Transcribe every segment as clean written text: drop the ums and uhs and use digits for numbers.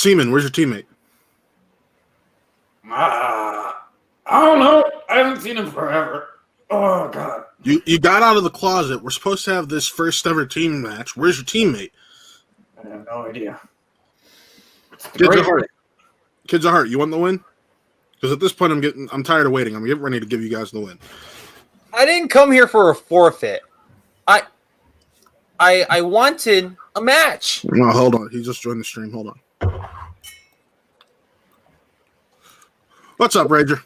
Seaman, where's your teammate? I don't know. I haven't seen him forever. Oh, God. You got out of the closet. We're supposed to have this first ever team match. Where's your teammate? I have no idea. Kids of Heart, you want the win? Because at this point, I'm tired of waiting. I'm getting ready to give you guys the win. I didn't come here for a forfeit. I wanted a match. No, hold on. He just joined the stream. Hold on. What's up, Rager?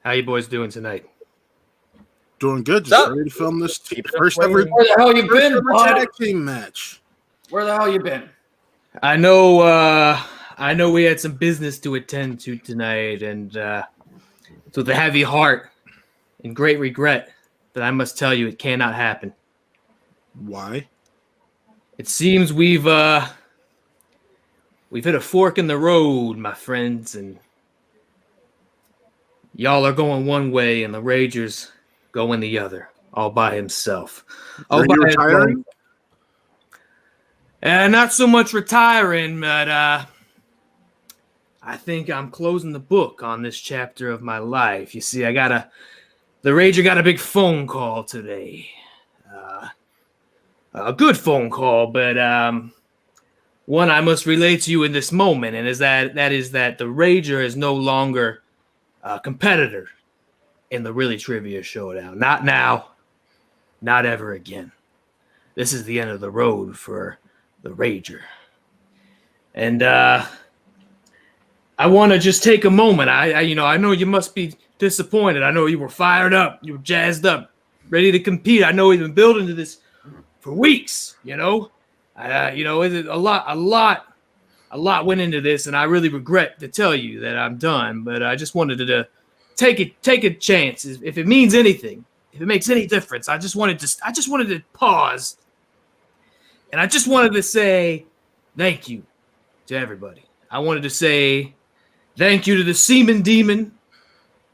How you boys doing tonight? Doing good. Just ready to film this first ever. Where the hell you been, tag team match. Where the hell you been? I know we had some business to attend to tonight, and it's with a heavy heart and great regret that I must tell you it cannot happen. Why? It seems we've hit a fork in the road, my friends, and y'all are going one way and the Rager's going the other, all by himself. Are you retiring? Not so much retiring, but I think I'm closing the book on this chapter of my life. You see, the Rager got a big phone call today. A good phone call, but one I must relate to you in this moment, and that is that the Rager is no longer a competitor in the Reely Trivia Showdown. Not now, not ever again. This is the end of the road for the Rager. And I want to just take a moment. I know you must be disappointed. I know you were fired up, you were jazzed up, ready to compete. I know you've been building to this for weeks. A lot went into this, and I really regret to tell you that I'm done. But I just wanted to take a chance. If it means anything, if it makes any difference, I just wanted to pause, and I just wanted to say thank you to everybody. I wanted to say thank you to the Seaman Demon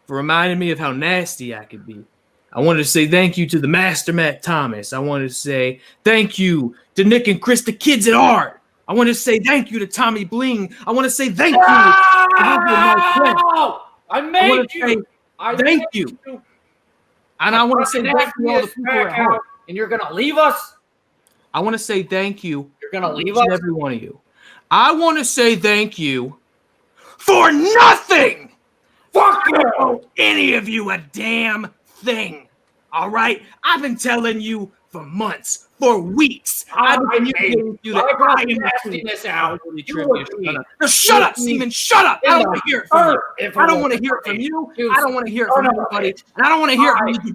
for reminding me of how nasty I could be. I wanted to say thank you to the Master Matt Thomas. I wanted to say thank you to Nick and Chris, the kids at Art. I want to say thank you to Tommy Bling. I want to say thank you. Thank you. And I want to say thank you to all the people at home. And you're going to leave us? I want to say thank you. You're going to leave us? Every one of you. I want to say thank you for nothing. Fuck you. Any of you a damn thing. All right? I've been telling you for months, for weeks. I've been telling you that I am this out. Shut up, Seaman. Shut up. I don't want to hear it from you. I don't want to hear it from you. I don't want to hear it from anybody. And I don't want to hear it from you.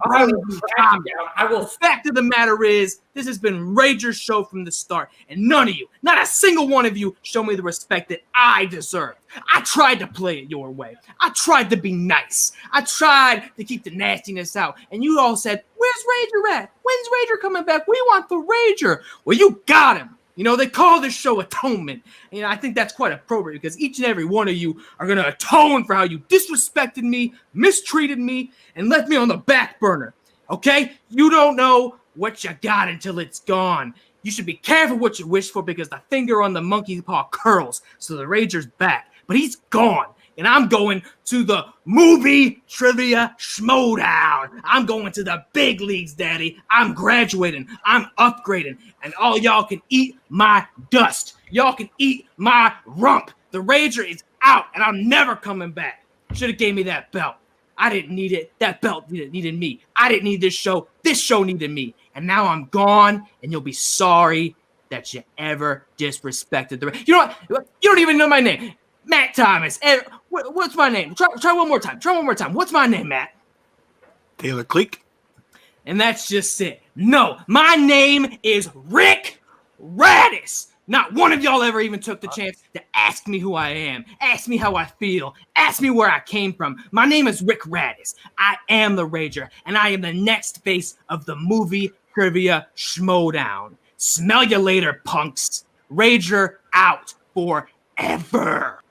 I will. Fact of the matter is, this has been Rager's show from the start, and none of you, not a single one of you, show me the respect that I deserve. I tried to play it your way. I tried to be nice. I tried to keep the nastiness out, and you all said, "Where's Rager at? When's Rager coming back? We want the Rager." Well, you got him. They call this show Atonement. I think that's quite appropriate because each and every one of you are going to atone for how you disrespected me, mistreated me, and left me on the back burner. Okay? You don't know what you got until it's gone. You should be careful what you wish for because the finger on the monkey's paw curls. So the Rager's back. But he's gone. And I'm going to the movie trivia schmodown. I'm going to the big leagues, Daddy. I'm graduating. I'm upgrading. And all y'all can eat my dust. Y'all can eat my rump. The Rager is out, and I'm never coming back. Should have gave me that belt. I didn't need it. That belt needed me. I didn't need this show. This show needed me. And now I'm gone, and you'll be sorry that you ever disrespected the Rager. You know what? You don't even know my name. Matt Thomas. What's my name? Try one more time. What's my name, Matt? Taylor Cleek. And that's just it. No, my name is Rick Radis. Not one of y'all ever even took the chance to ask me who I am, ask me how I feel, ask me where I came from. My name is Rick Radis. I am the Rager, and I am the next face of the movie trivia schmodown. Smell you later, punks. Rager out forever.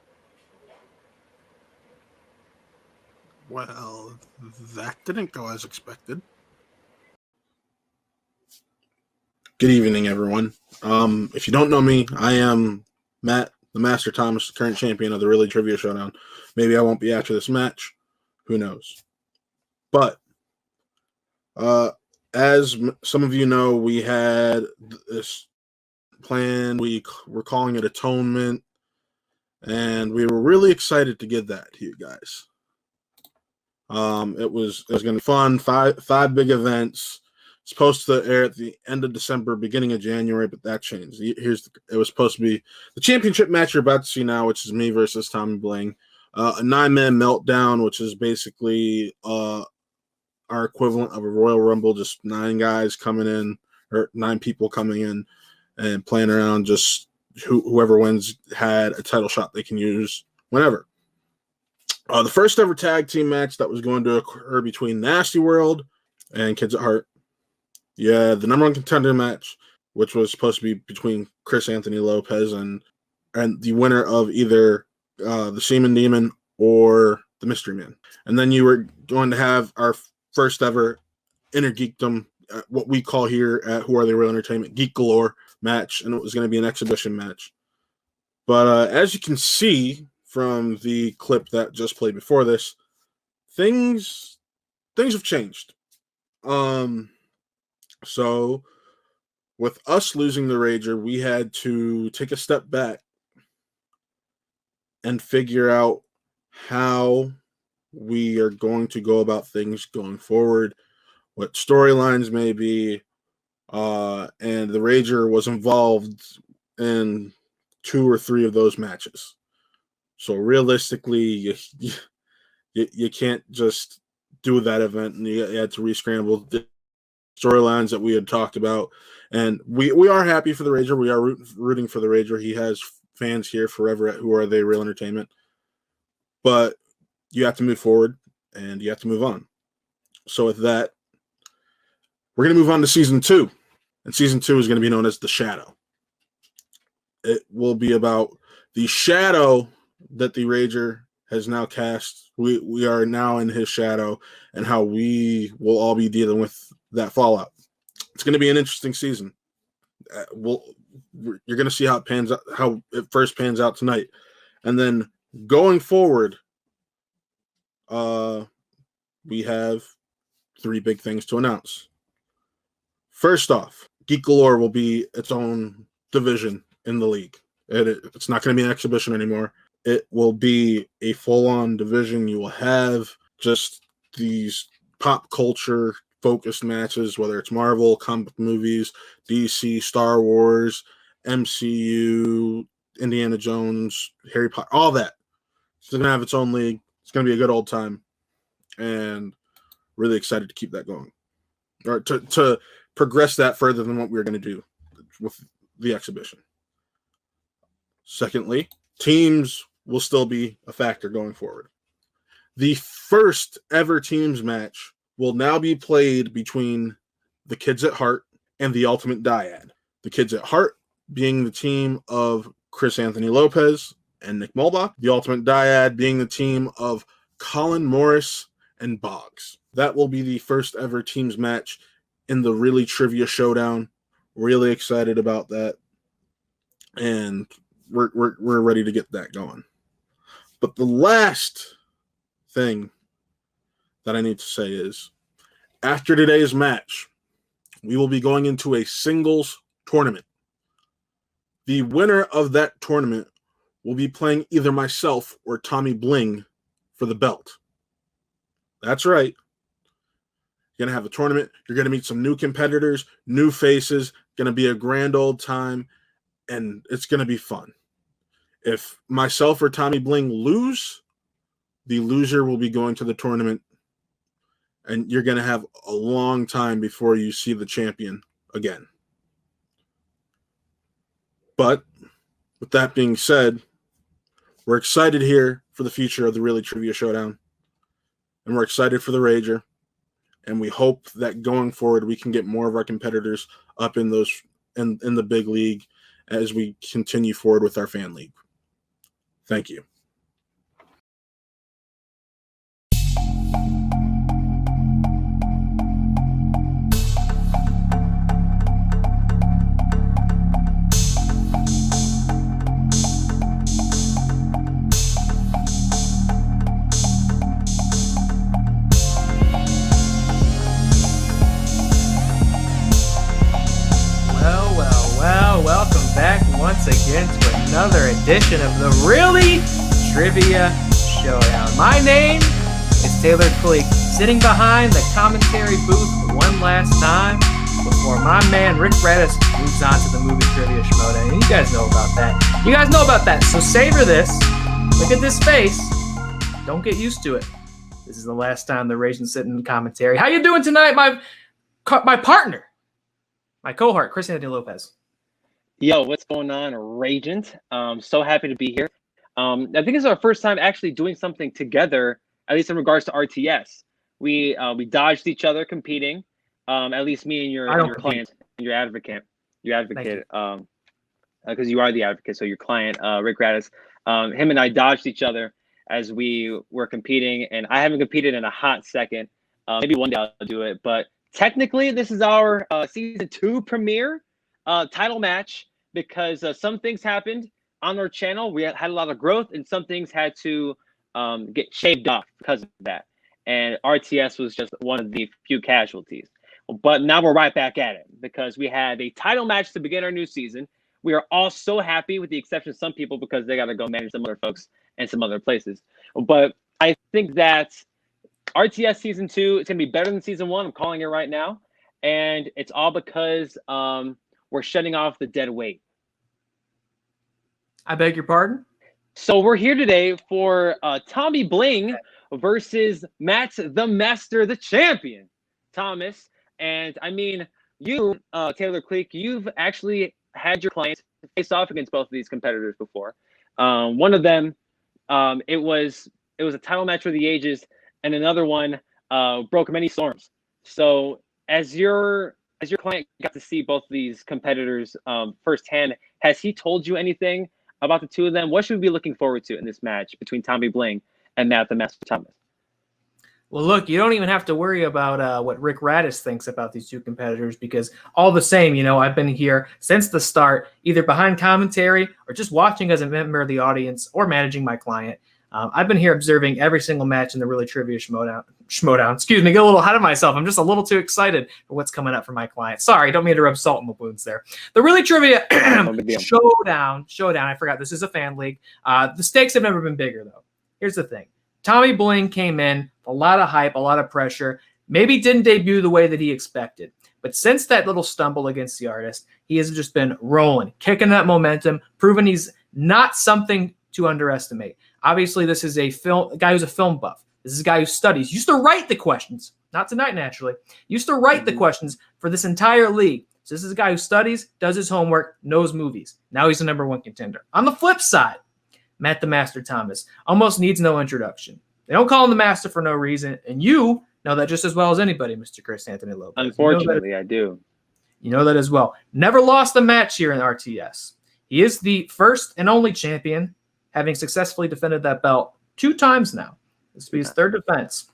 Well, that didn't go as expected. Good evening, everyone. If you don't know me, I am Matt the Master Thomas, the current champion of the Reely Trivia Showdown. Maybe I won't be after this match. Who knows? But as some of you know, we had this plan. We were calling it Atonement, and we were really excited to give that to you guys. It was going to be fun. Five big events. Supposed to air at the end of December, beginning of January, but that changed. It was supposed to be the championship match you're about to see now, which is me versus Tommy Bling. A 9-man meltdown, which is basically our equivalent of a Royal Rumble, just 9 guys coming in, or 9 people coming in and playing around. Just whoever wins had a title shot they can use whenever. The first ever tag team match that was going to occur between Nasty World and Kids at Heart. Yeah, the number 1 contender match, which was supposed to be between Chris Anthony Lopez and the winner of either the Seaman Demon or the Mystery Man. And then you were going to have our first ever Inner Geekdom, what we call here at Who Are They Real Entertainment, Geek Galore match, and it was going to be an exhibition match. But as you can see from the clip that just played before this, things have changed. So with us losing the Rager, we had to take a step back and figure out how we are going to go about things going forward, what storylines may be, and the Rager was involved in 2 or 3 of those matches. So realistically, you can't just do that event, and you had to re-scramble the storylines that we had talked about. And we are happy for the Rager. We are rooting for the Rager. He has fans here forever at Who Are They Real Entertainment. But you have to move forward, and you have to move on. So with that, we're going to move on to Season 2. And Season 2 is going to be known as The Shadow. It will be about the shadow that the Rager has now cast. We are now in his shadow, and how we will all be dealing with that fallout. It's going to be an interesting season. You're going to see how it pans out, how it first pans out tonight, and then going forward, we have 3 big things to announce. First off, Geek Galore will be its own division in the league. It's not going to be an exhibition anymore. It will be a full-on division. You will have just these pop culture focused matches, whether it's Marvel, comic movies, DC, Star Wars, MCU, Indiana Jones, Harry Potter, all that. It's going to have its own league. It's going to be a good old time, and really excited to keep that going, or to progress that further than what we were going to do with the exhibition. Secondly, teams will still be a factor going forward. The first ever teams match will now be played between the Kids at Heart and the Ultimate Dyad. The Kids at Heart being the team of Chris Anthony Lopez and Nick Mulbach. The Ultimate Dyad being the team of Colin Morris and Boggs. That will be the first ever teams match in the Reely Trivia Showdown. Really excited about that. And we're ready to get that going. But the last thing that I need to say is, after today's match, we will be going into a singles tournament. The winner of that tournament will be playing either myself or Tommy Bling for the belt. That's right. You're going to have a tournament. You're going to meet some new competitors, new faces. Going to be a grand old time, and it's going to be fun. If myself or Tommy Bling lose, the loser will be going to the tournament, and you're going to have a long time before you see the champion again. But with that being said, we're excited here for the future of the Reely Trivia Showdown, and we're excited for the Rager, and we hope that going forward we can get more of our competitors up in those in the big league as we continue forward with our fan league. Thank you. to another edition of the Reely Trivia Showdown. My name is Taylor Cleek, sitting behind the commentary booth one last time before my man Rick Redis moves on to the movie Trivia Showdown. And you guys know about that. You guys know about that. So savor this. Look at this face. Don't get used to it. This is the last time the Raging's sitting in the commentary. How you doing tonight, my partner, my cohort, Chris Anthony Lopez? Yo, what's going on, Ragent? So happy to be here. I think this is our first time actually doing something together, at least in regards to RTS. We dodged each other competing. At least me and your client, your advocate, because you are the advocate. So your client, Rick Radis, him and I dodged each other as we were competing, and I haven't competed in a hot second. Maybe one day I'll do it, but technically this is our season 2 premiere title match because some things happened on our channel. We had a lot of growth, and some things had to get shaved off because of that. And RTS was just one of the few casualties. But now we're right back at it because we had a title match to begin our new season. We are all so happy, with the exception of some people, because they got to go manage some other folks and some other places. But I think that RTS Season 2 is going to be better than Season 1. I'm calling it right now. And it's all because we're shutting off the dead weight. I beg your pardon? So we're here today for Tommy Bling versus Matt the Master, the Champion, Thomas. And I mean, you, Taylor Cleek, you've actually had your clients face off against both of these competitors before. One of them, it was a title match for the ages, and another one broke many storms. So as your client got to see both of these competitors firsthand, has he told you anything about the two of them? What should we be looking forward to in this match between Tommy Bling and Matt the Master Thomas? Well, look, you don't even have to worry about what Rick Radis thinks about these two competitors, because all the same, I've been here since the start, either behind commentary or just watching as a member of the audience or managing my client. I've been here observing every single match in the Reely Trivia Showdown. Excuse me, get a little ahead of myself. I'm just a little too excited for what's coming up for my client. Sorry, don't mean to rub salt in the wounds there. The Reely Trivia Showdown. I forgot, this is a fan league. The stakes have never been bigger, though. Here's the thing. Tommy Bling came in, a lot of hype, a lot of pressure, maybe didn't debut the way that he expected. But since that little stumble against the artist, he has just been rolling, kicking that momentum, proving he's not something to underestimate. Obviously, this is a guy who's a film buff. This is a guy who studies. Used to write the questions, not tonight, naturally. Used to write the questions for this entire league. So this is a guy who studies, does his homework, knows movies. Now he's the #1 contender. On the flip side, Matt the Master Thomas almost needs no introduction. They don't call him the Master for no reason, and you know that just as well as anybody, Mr. Chris Anthony Lopez. Unfortunately, I do. You know that as well. Never lost a match here in RTS. He is the first and only champion, having successfully defended that belt 2 times now. This will be his 3rd defense,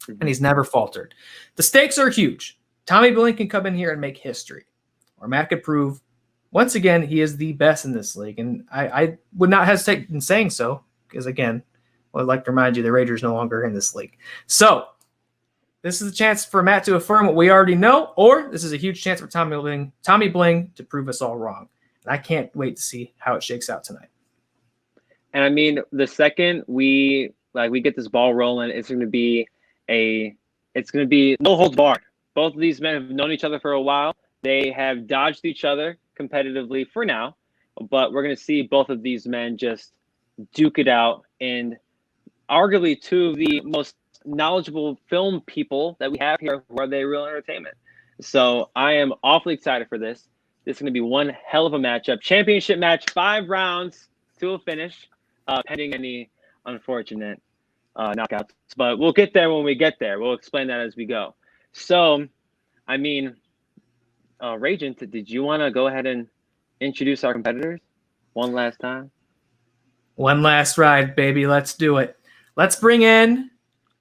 and he's never faltered. The stakes are huge. Tommy Bling can come in here and make history, or Matt could prove once again he is the best in this league, and I would not hesitate in saying so, because again, I'd like to remind you the Rangers no longer in this league. So this is a chance for Matt to affirm what we already know, or this is a huge chance for Tommy Bling to prove us all wrong. And I can't wait to see how it shakes out tonight. And I mean, the second we get this ball rolling, it's going to be no holds barred. Both of these men have known each other for a while. They have dodged each other competitively for now, but we're going to see both of these men just duke it out, and arguably 2 of the most knowledgeable film people that we have here who are the Real Entertainment. So I am awfully excited for this. This is going to be one hell of a matchup. Championship match, 5 rounds to a finish, pending any unfortunate knockouts. But we'll get there when we get there. We'll explain that as we go. So, I mean, Ragent, did you want to go ahead and introduce our competitors one last time? One last ride, baby. Let's do it. Let's bring in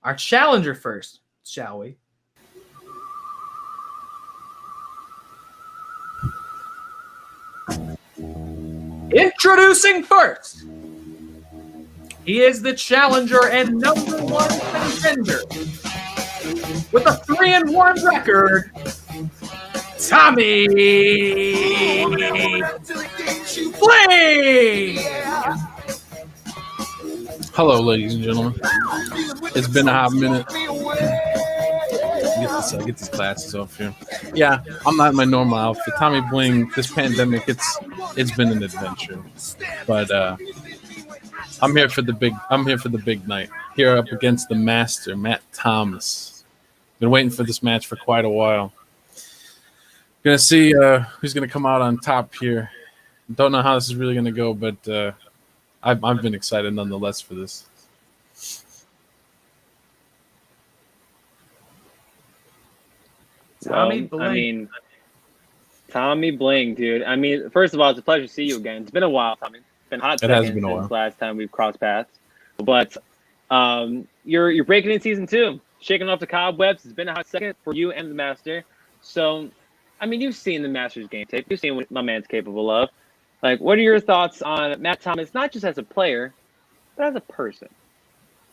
our challenger first, shall we? Introducing first, he is the challenger and #1 contender with a 3-1 record. Tommy Bling. Hello, ladies and gentlemen. It's been a hot minute. Get these glasses off here. Yeah, I'm not in my normal outfit. Tommy Bling. This pandemic, it's been an adventure, but I'm here for the big night. Here up against the master, Matt Thomas. Been waiting for this match for quite a while. Gonna see who's gonna come out on top here. Don't know how this is really gonna go, but I've been excited nonetheless for this. Tommy Bling. Tommy Bling, dude. I mean, first of all, it's a pleasure to see you again. It's been a while, Tommy. It's been hot It has seconds been a since while. last time we've crossed paths. But you're breaking in season 2, shaking off the cobwebs. It's been a hot second for you and the Master. So, I mean, you've seen the Master's game tape. You've seen what my man's capable of. Like, what are your thoughts on Matt Thomas, not just as a player, but as a person?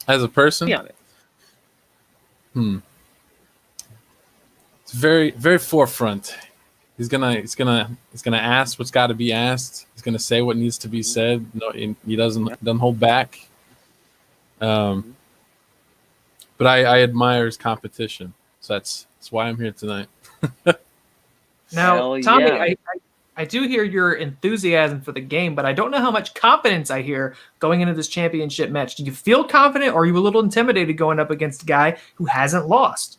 As a person, Be honest. It's very, very forefront. He's gonna ask what's got to be asked. He's gonna say what needs to be said. No, he doesn't hold back. But I admire his competition. So that's why I'm here tonight. Now, Hell Tommy, yeah. I do hear your enthusiasm for the game, but I don't know how much confidence I hear going into this championship match. Do you feel confident, or are you a little intimidated going up against a guy who hasn't lost?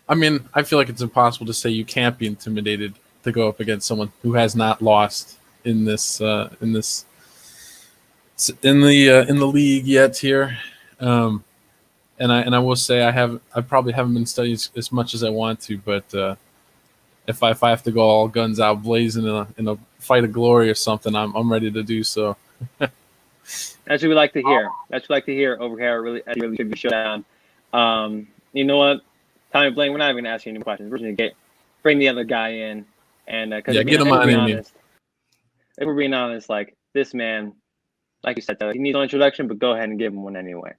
I mean, I feel like it's impossible to say you can't be intimidated to go up against someone who has not lost in the league yet here. And I will say I probably haven't been studying as much as I want to, but if I have to go all guns out blazing in a fight of glory or something, I'm ready to do so. That's what we like to hear. That's what we like to hear over here at Really Trivia Showdown. You know what, Tommy Bling, we're not even going to ask you any questions. We're just going to bring the other guy in. And get him on in. If we're being honest, like, this man, like you said, though, he needs no introduction, but go ahead and give him one anyway.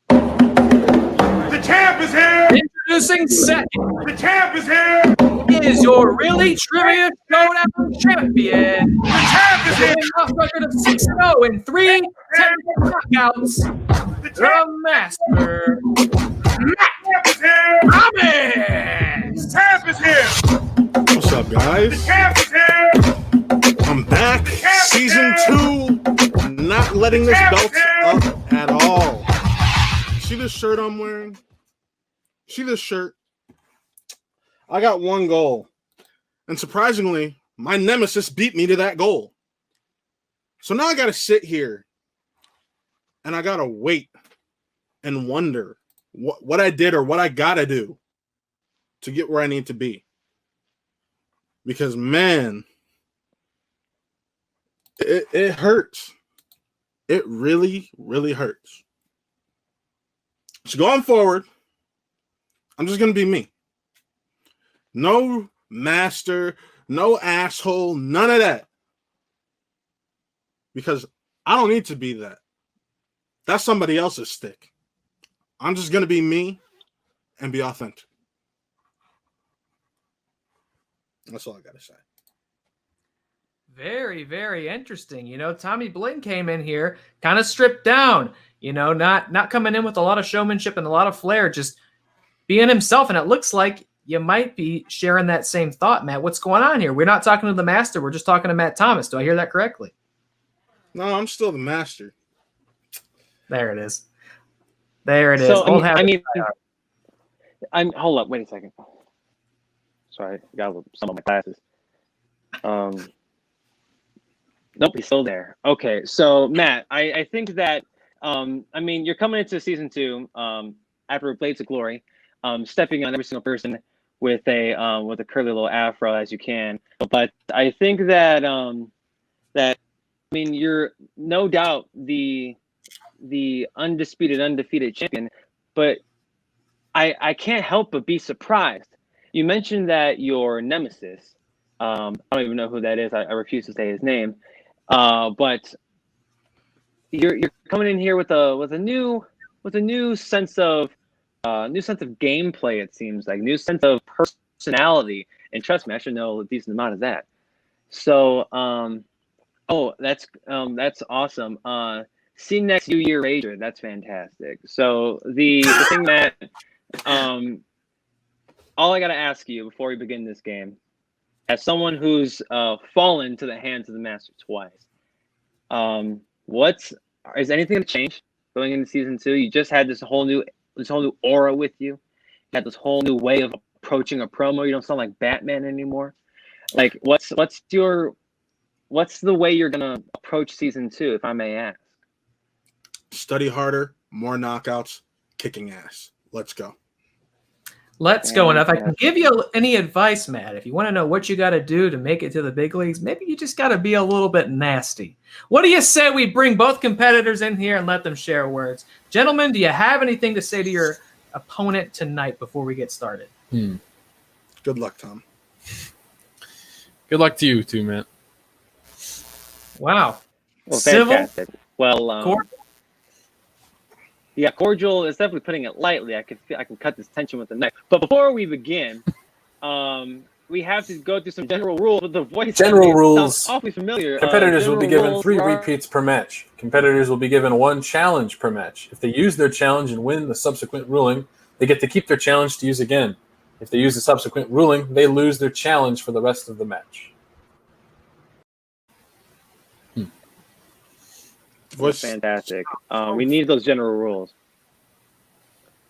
The champ is here! Introducing second The champ is here! is your Really Trivia Showdown champion. The champ is here! With a record of 6-0 in 3 technical knockouts, The the Master, champ is here! Thomas. The champ is here! What's up, The guys? champ is here! I'm back. Season 2. Not letting this belt up at all. See this shirt I'm wearing? See this shirt? I got one goal. And surprisingly, my nemesis beat me to that goal. So now I got to sit here and I got to wait and wonder what I did or what I got to do to get where I need to be. Because, man, it hurts. It really, really hurts. So going forward, I'm just going to be me. No master, no asshole, none of that. Because I don't need to be that. That's somebody else's stick. I'm just going to be me and be authentic. That's all I got to say. Very, very interesting. You know, Tommy Bling came in here kind of stripped down, you know, not coming in with a lot of showmanship and a lot of flair, just being himself. And it looks like you might be sharing that same thought, Matt. What's going on here? We're not talking to the Master. We're just talking to Matt Thomas. Do I hear that correctly? No, I'm still the master. There it is. There it is. So, Old I mean, habit. hold up, wait a second. Sorry, I got some of my glasses. Nope, he's still there. Okay, so Matt, I think that I mean, you're coming into season 2 after Blades of Glory, stepping on every single person with a curly little afro as you can. But I think that that I mean, you're no doubt the undefeated champion, but I can't help but be surprised. You mentioned that your nemesis, I don't even know who that is. I refuse to say his name. But you're coming in here with a new sense of gameplay. It seems like new sense of personality, and trust me, I should know a decent amount of that. So, that's awesome. See next New Year Rager, that's fantastic. So the thing that all I gotta ask you before we begin this game, as someone who's fallen to the hands of the master twice, is anything gonna change going into season 2? You just had this whole new aura with you. You had this whole new way of approaching a promo. You don't sound like Batman anymore. Like, what's the way you're gonna approach season 2, if I may ask? Study harder, more knockouts, kicking ass. Let's go. Let's go. And if I can give you any advice, Matt, if you want to know what you got to do to make it to the big leagues, maybe you just got to be a little bit nasty. What do you say we bring both competitors in here and let them share words? Gentlemen, do you have anything to say to your opponent tonight before we get started? Good luck, Tom. Good luck to you too, Matt. Wow. Well, Civil? fantastic. Well, yeah, cordial is definitely putting it lightly. I can cut this tension with a knife. But before we begin, we have to go through some general rules with the voice. General rules. Awfully familiar. Competitors will be given 3 repeats per match. Competitors will be given 1 challenge per match. If they use their challenge and win the subsequent ruling, they get to keep their challenge to use again. If they use the subsequent ruling, they lose their challenge for the rest of the match. That's fantastic. We need those general rules.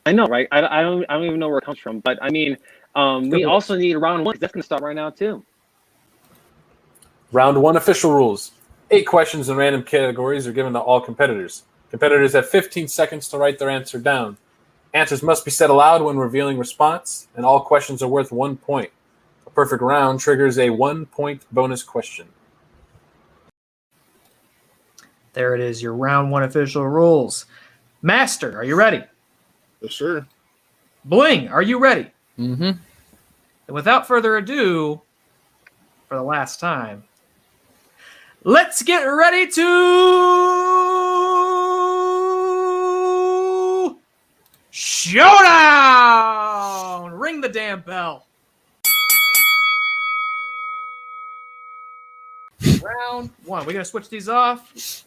I know, right? I don't even know where it comes from, but I mean, we also need round 1. That's going to start right now too. Round 1 official rules. 8 questions in random categories are given to all competitors. Competitors have 15 seconds to write their answer down. Answers must be said aloud when revealing response, and all questions are worth 1 point. A perfect round triggers a 1-point bonus question. There it is, your round 1 official rules. Master, are you ready? Yes, sir. Bling, are you ready? Mm-hmm. And without further ado, for the last time, let's get ready to Showdown! Ring the damn bell. Round 1. We're going to switch these off.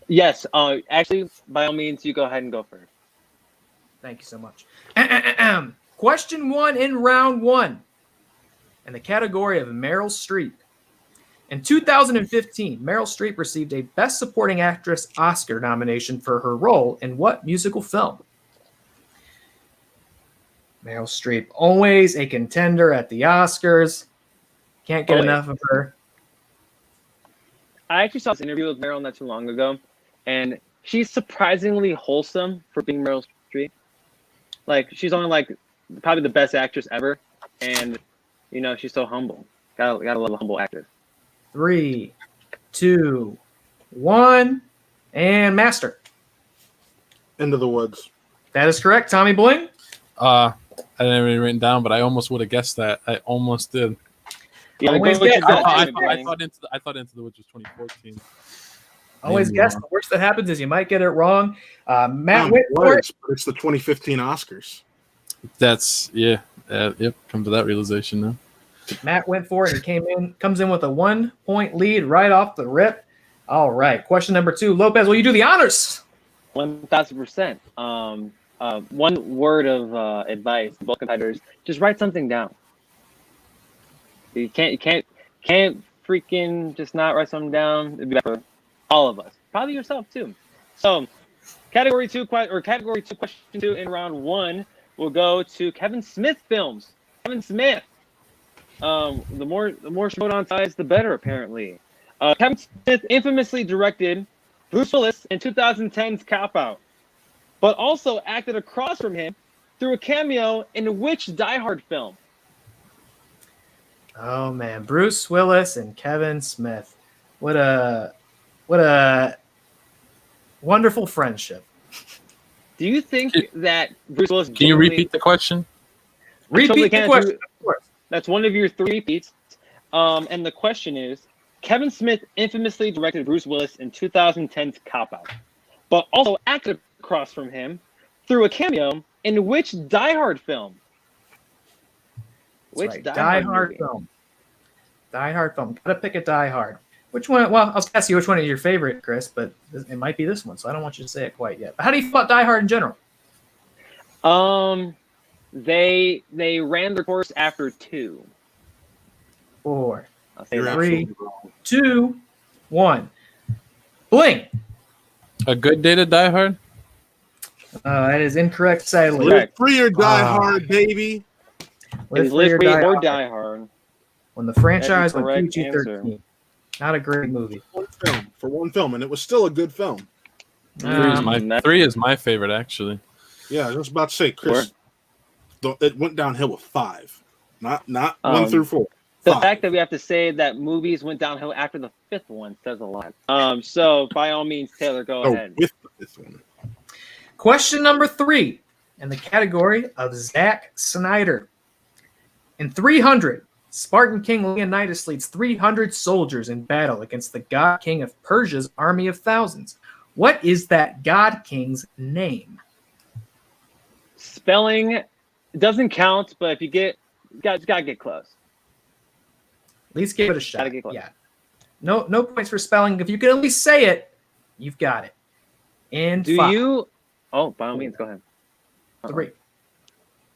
Yes. Actually, by all means, you go ahead and go first. Thank you so much. Question 1 in round 1. In the category of Meryl Streep. In 2015, Meryl Streep received a Best Supporting Actress Oscar nomination for her role in what musical film? Meryl Streep, always a contender at the Oscars. Can't get enough of her. I actually saw this interview with Meryl not too long ago, and she's surprisingly wholesome for being Meryl Streep. Like, she's only like probably the best actress ever, and she's so humble. Gotta love a humble actress. 3, 2, 1, and Master. Into the Woods. That is correct. Tommy Bling. I didn't have it written down, but I almost would have guessed that. I almost did. Yeah, Always go with get- your gut, I Bling. thought Into the Woods was 2014. Always Maybe guess. wrong. The worst that happens is you might get it wrong. Matt It went for it. was, but it's the 2015 Oscars. That's yep. Come to that realization now. Matt went for it. He comes in with a 1-point lead right off the rip. All right. Question number 2. Lopez, will you do the honors? 1,000%. One word of advice to both competitors: just write something down. You can't freaking just not write something down. It'd be better for all of us, probably yourself too. So, category 2 question 2 in round 1 will go to Kevin Smith films. Kevin Smith. The more Showdown ties, the better, apparently. Kevin Smith infamously directed Bruce Willis in 2010's Cop Out, but also acted across from him through a cameo in which Die Hard film? Oh man, Bruce Willis and Kevin Smith. What a wonderful friendship. Do you think that Bruce Willis? Can you repeat the question? Repeat the question, of course. That's one of your 3 repeats. And the question is: Kevin Smith infamously directed Bruce Willis in 2010's Cop Out, but also acted across from him through a cameo in which Die Hard film? Which right. Die Hard movie? film. Die Hard film. Gotta pick a Die Hard. Which one? Well, I was asking you which one is your favorite, Chris, but it might be this one, so I don't want you to say it quite yet. But how do you feel about Die Hard in general? They ran their course after 2. 4, I'll say You're that. 3, absolutely wrong. 2, 1. Bling. A good day to Die Hard. That is incorrect, sadly. Correct. Live free or die Ah. hard, baby. Live Is Free or Live Free Die or Hard. Die Hard? When the franchise went correct PG-13. Not a great movie. For one film, and it was still a good film. Three is my favorite, actually. Yeah, I was about to say, Chris. It went downhill with 5, not 1 through 4. The 5. fact that we have to say that movies went downhill after the 5th one says a lot. So by all means, Taylor, go ahead. With this one. Question number 3 in the category of Zack Snyder. In 300, Spartan King Leonidas leads 300 soldiers in battle against the God King of Persia's army of thousands. What is that God King's name? Spelling doesn't count, but if you gotta get close. At least give it a shot. Gotta get close. Yeah. No points for spelling. If you can at least say it, you've got it. And Do 5, you? Oh, by all means, go ahead. 3,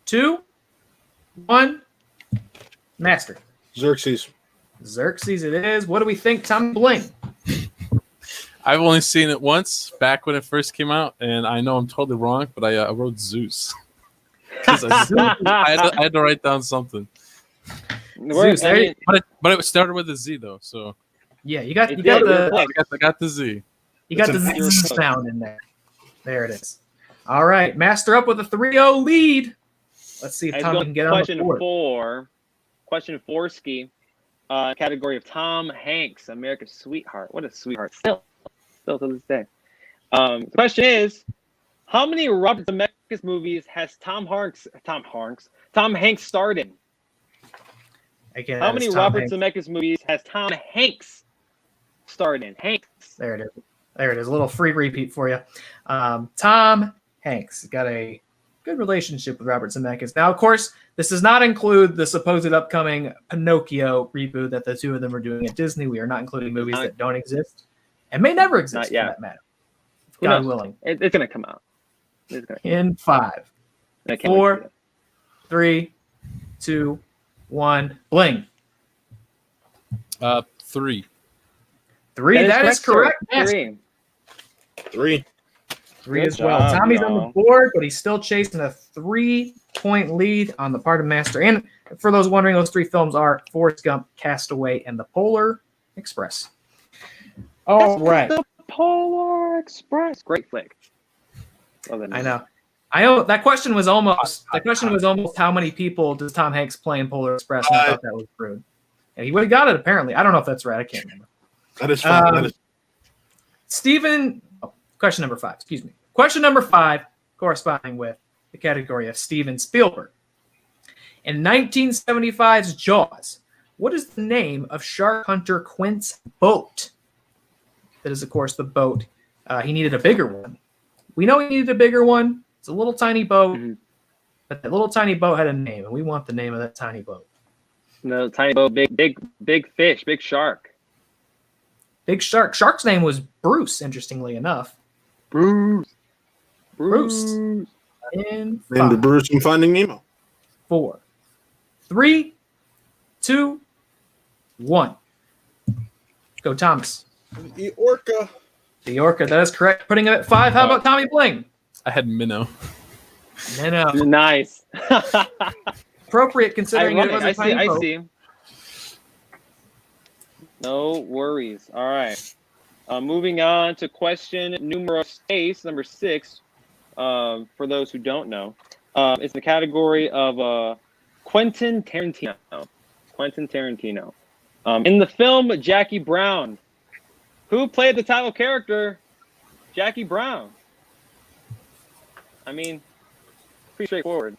2, 1. Master. Xerxes. Xerxes it is. What do we think, Tommy Bling? I've only seen it once back when it first came out, and I know I'm totally wrong, but I wrote Zeus. 'Cause I had to write down something. Zeus, there you- But it started with a Z though, so Yeah, you got It the did. I got the Z. you got It's the an Z accent. sound in there. There it is. All right, Master up with a 3-0 lead. Let's see if Let's Tommy go can get on the question board. 4. Question 4, Ski. Category of Tom Hanks, America's sweetheart. What a sweetheart. Still to this day. The question is, how many Robert Zemeckis movies has Tom Hanks starred in? Again, How that many is Tom Robert Hanks. Zemeckis movies has Tom Hanks starred in? Hanks. There it is. There it is. A little free repeat for you. Tom Hanks got a good relationship with Robert Zemeckis. Now, of course, this does not include the supposed upcoming Pinocchio reboot that the two of them are doing at Disney. We are not including movies that don't exist and may never exist Not for yet. that matter. Who God knows? willing. It's going to come out. In 5, I can't wait to 4, see it. 3, 2, 1. Bling. 3. 3. That is correct. sir. Yes. 3. 3. 3 Good as well. job, Tommy's on y'all. the board, but he's still chasing a 3-point lead on the part of Master. And for those wondering, those 3 films are Forrest Gump, Castaway, and The Polar Express. All right. The Polar Express. Great flick. Love that I movie. know. I know that question was almost how many people does Tom Hanks play in Polar Express? And I thought that was rude. And he would have got it apparently. I don't know if that's right. I can't remember. That is fine. That is Question number 5. Excuse me. Question number 5, corresponding with the category of Steven Spielberg. In 1975's Jaws, what is the name of shark hunter Quint's boat? That is, of course, the boat. He needed a bigger one. We know he needed a bigger one. It's a little tiny boat, but that little tiny boat had a name, and we want the name of that tiny boat. No, tiny boat, big fish, big shark. Big Shark. Shark's name was Bruce, interestingly enough. Bruce. In named 5, Bruce in Finding Nemo. 4, 3, 2, 1. Go, Thomas. The orca. The Orca. That is correct. Putting it at 5. How about Tommy Bling? I had Minnow. No. Nice. Appropriate considering it was a I tiny boat. see. No worries. All right. Moving on to question numero 6, for those who don't know. It's the category of Quentin Tarantino. In the film Jackie Brown, who played the title character Jackie Brown? I mean, pretty straightforward.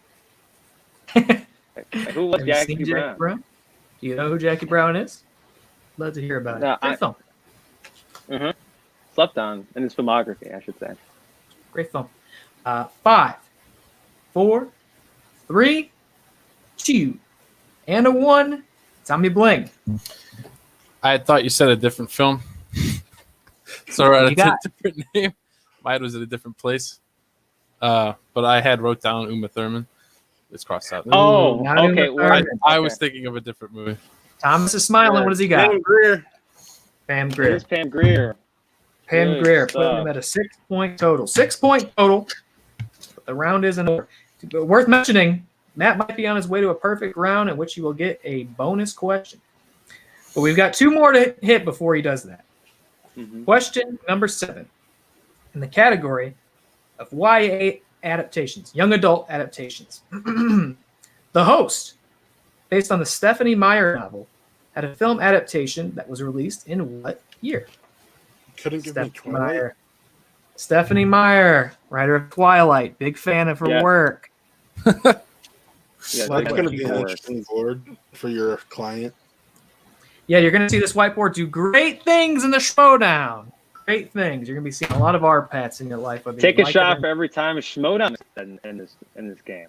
Who was Have you Jackie seen Brown? Jackie Brown? Do you know who Jackie Brown is? Love to hear about it. No, Great film. Slept on in his filmography, I should say. Great film. 5, 4, 3, 2, and a 1. Tommy Bling. I thought you said a different film. So I You had got a different name. Mine was at a different place. But I wrote down Uma Thurman. It's crossed out. Oh, not okay. Uma Well, Thurman. I was thinking of a different movie. Thomas is smiling. What does he got? Pam Grier. Pam it Grier. is Pam Grier. Pam Good Grier putting stuff. him at a 6-point total. 6-point total. But the round isn't over. But worth mentioning, Matt might be on his way to a perfect round in which he will get a bonus question. But we've got 2 more to hit before he does that. Mhm. Question number 7. In the category of YA adaptations, young adult adaptations. The Host, based on the Stephanie Meyer novel, had a film adaptation that was released in what year? Couldn't give me Stephanie Twilight. Meyer. Stephanie Meyer, writer of Twilight, big fan of her Yeah. work. Yeah, That's like going to be keyboard. an interesting board for your client. Yeah, you're going to see this whiteboard do great things in the Showdown. Great things. You're going to be seeing a lot of RPATs in your life. whether Take you a like it shot or- for every time a Schmodown is said in this game.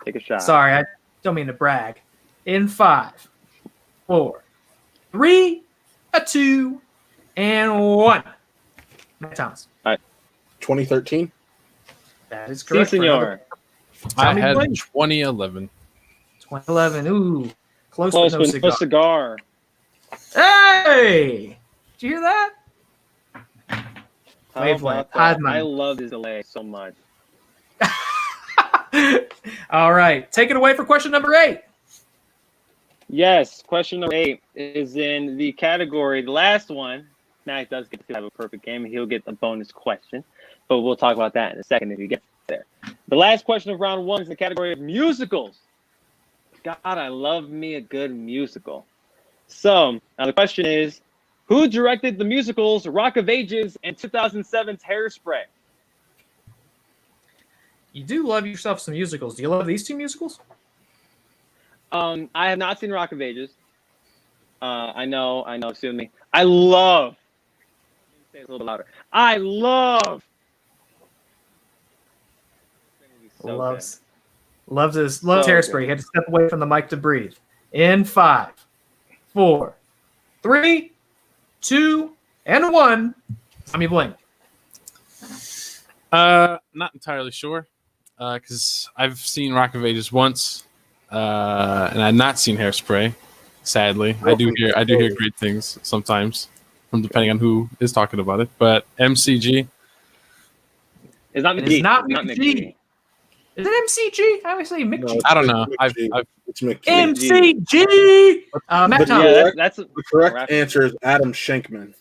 Take a shot. Sorry, I don't mean to brag. In 5, 4, 3, 2, and 1. Matt Thomas. 2013. That is Si, correct. for another- senor. I Tommy had Bling. 2011. 2011. Ooh, close, Close but no with cigar. no cigar. Hey! Did you hear that? How Wavelength. about that? Hide mine. I love this delay so much. All right. Take it away for question number 8. Yes, question number 8 is in the category. The last one, Matt does get to have a perfect game. He'll get the bonus question, but we'll talk about that in a second if he gets there. The last question of round 1 is in the category of musicals. God, I love me a good musical. So now the question is, who directed the musicals Rock of Ages and 2007's Hairspray? You do love yourself some musicals. Do you love these 2 musicals? I have not seen Rock of Ages. I know, excuse me. I love, say it a little bit louder. I love. So loves his So Hairspray. good. He had to step away from the mic to breathe. In 5, 4, 3, 2, and 1. Tommy Bling. Not entirely sure, because I've seen Rock of Ages once, and I've not seen Hairspray. Sadly, I do hear great things sometimes, from depending on who is talking about it. But MCG, It's not It McGee. is not It's McGee. Is it MCG? I always say No, McG. it's I don't know. McGee. I've It's McGee. MCG. Matt But Thomas. Yeah, that's The correct answer is Adam Shankman.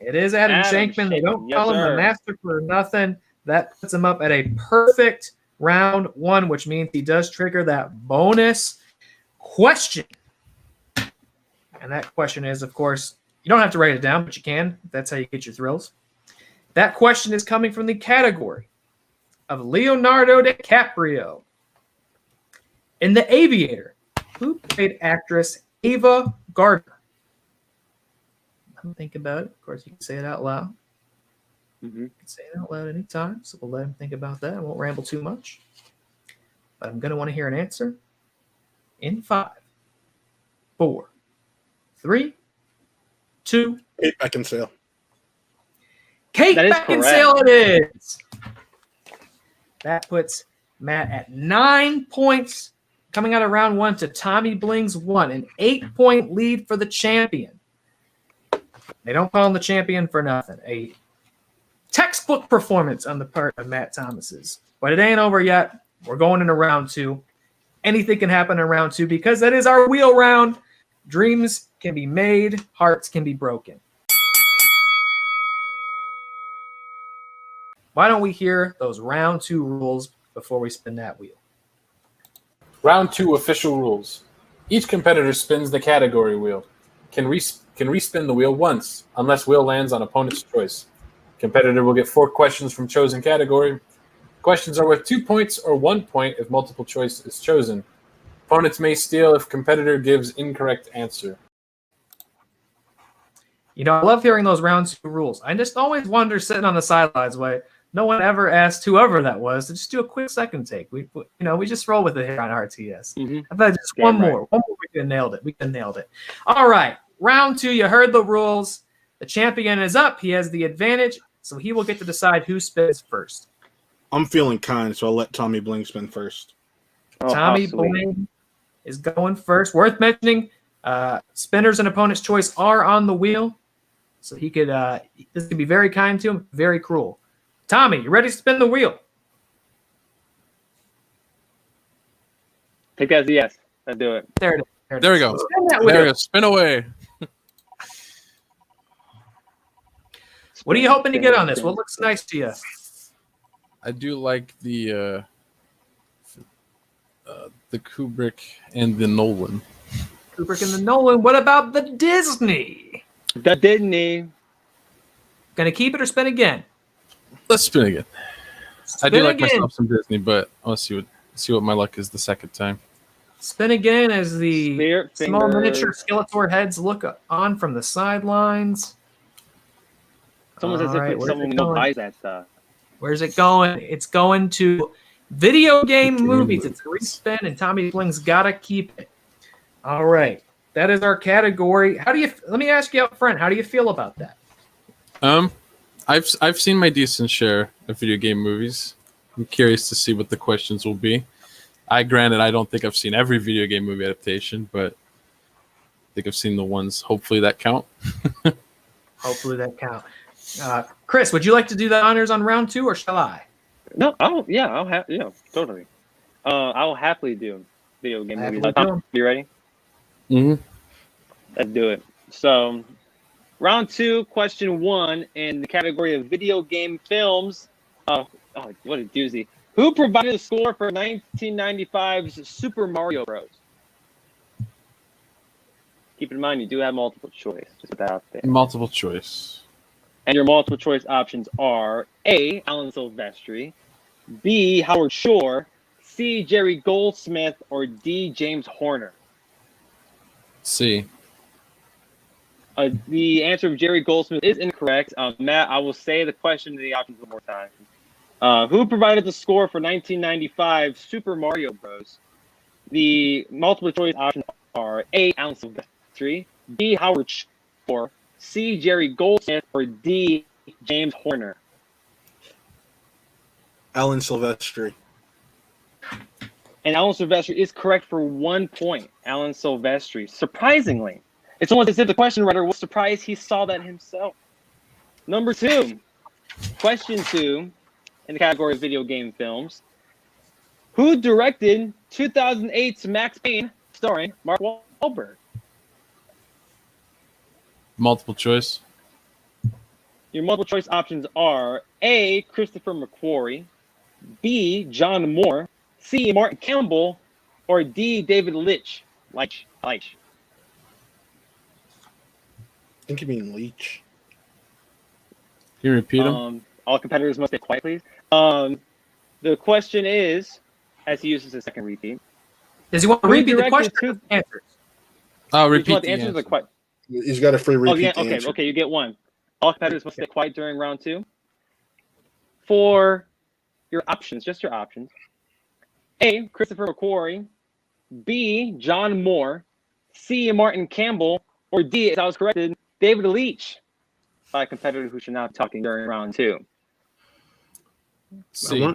It is Adam Shankman. They don't Yes, call him the sir. master for nothing. That puts him up at a perfect round 1, which means he does trigger that bonus question. And that question is, of course, you don't have to write it down, but you can. That's how you get your thrills. That question is coming from the category of Leonardo DiCaprio. In The Aviator, who played actress Ava Gardner? Think about it. Of course, you can say it out loud. Mhm. You can say it out loud anytime, so we'll let him think about that. I won't ramble too much. But I'm going to want to hear an answer in 5, 4, 3, 2. Kate Beckinsale. Kate That is Beckinsale it is. That puts Matt at 9 points coming out of round 1 to Tommy Bling's 1. An 8-point lead for the champion. They don't call him the champion for nothing. A textbook performance on the part of Matt Thomas's. But it ain't over yet. We're going into round 2. Anything can happen in round 2 because that is our wheel round. Dreams can be made, hearts can be broken. Why don't we hear those round 2 rules before we spin that wheel? Round 2 official rules. Each competitor spins the category wheel. Can respin the wheel once, unless wheel lands on opponent's choice. Competitor will get 4 questions from chosen category. Questions are worth 2 points or 1 point if multiple choice is chosen. Opponents may steal if competitor gives incorrect answer. You know, I love hearing those round 2 rules. I just always wonder, sitting on the sidelines, why no one ever asked whoever that was to just do a quick second take. We just roll with it here on RTS. Mhm. I bet just Damn one right. more could have nailed it. We could have nailed it. All right. Round 2, you heard the rules. The champion is up. He has the advantage, so he will get to decide who spins first. I'm feeling kind, so I'll let Tommy Bling spin first. Oh, Tommy how sweet. Bling is going first. Worth mentioning, spinners and opponent's choice are on the wheel, so he could. This could be very kind to him, very cruel. Tommy, you ready to spin the wheel? Take that as a yes. Let's do it. There it is. There we go. Spin that There we wheel. go. Spin away. What are you hoping to get on this? What looks nice to you? I do like the Kubrick and the Nolan. Kubrick and the Nolan. What about the Disney? The Disney. Gonna keep it or spin again? Let's spin again. I do Spin like again. myself some Disney, but I'll see what my luck is the second time. Spin again as the Spirit small fingers. miniature Skeletor heads look on from the sidelines. Someone says All right, if where's someone it knows going? buys that stuff. Where's it going? It's going to video game Game movies. It's a respin, and Tommy Bling's got to keep it. All right. That is our category. Let me ask you up front, how do you feel about that? I've seen my decent share of video game movies. I'm curious to see what the questions will be. Granted, I don't think I've seen every video game movie adaptation, but I think I've seen the ones hopefully that count. Hopefully that counts. Chris, would you like to do the honors on round 2, or shall I? No, totally. I'll happily do video game movies. Happily do 'em. You ready? Mm-hmm. Let's do it. So, round 2, question 1 in the category of video game films. Oh, what a doozy. Who provided the score for 1995's Super Mario Bros? Keep in mind, you do have multiple choice. Just put that out there. Multiple choice. And your multiple choice options are A, Alan Silvestri, B, Howard Shore, C, Jerry Goldsmith, or D, James Horner. C. The answer of Jerry Goldsmith is incorrect. Matt, I will say the question and the options one more time. Who provided the score for 1995 Super Mario Bros? The multiple choice options are A, Alan Silvestri, B, Howard Shore, C, Jerry Goldsmith, or D, James Horner. Alan Silvestri. And Alan Silvestri is correct for 1 point. Alan Silvestri. Surprisingly, it's almost as if the question writer was surprised he saw that himself. Number 2. Question 2 in the category of video game films. Who directed 2008's Max Payne starring Mark Wahlberg? Multiple choice. Your multiple choice options are A, Christopher McQuarrie, B, John Moore, C, Martin Campbell, or D, David Leitch. Leitch. I think you mean Leech. Can you repeat them? All competitors must stay quiet, please. The question is, as he uses a second repeat. Does he want to Who repeat the directed question or the answers? Oh, You repeat want the the answer to the answer. question. He's got a free repeat. Oh, yeah, the okay, answer. okay, you get one. All competitors must stay quiet during round 2. For your options, just your options. A, Christopher McQuarrie, B, John Moore, C, Martin Campbell, or D, as I was corrected, David Leitch, by a competitor who should not be talking during round 2. C.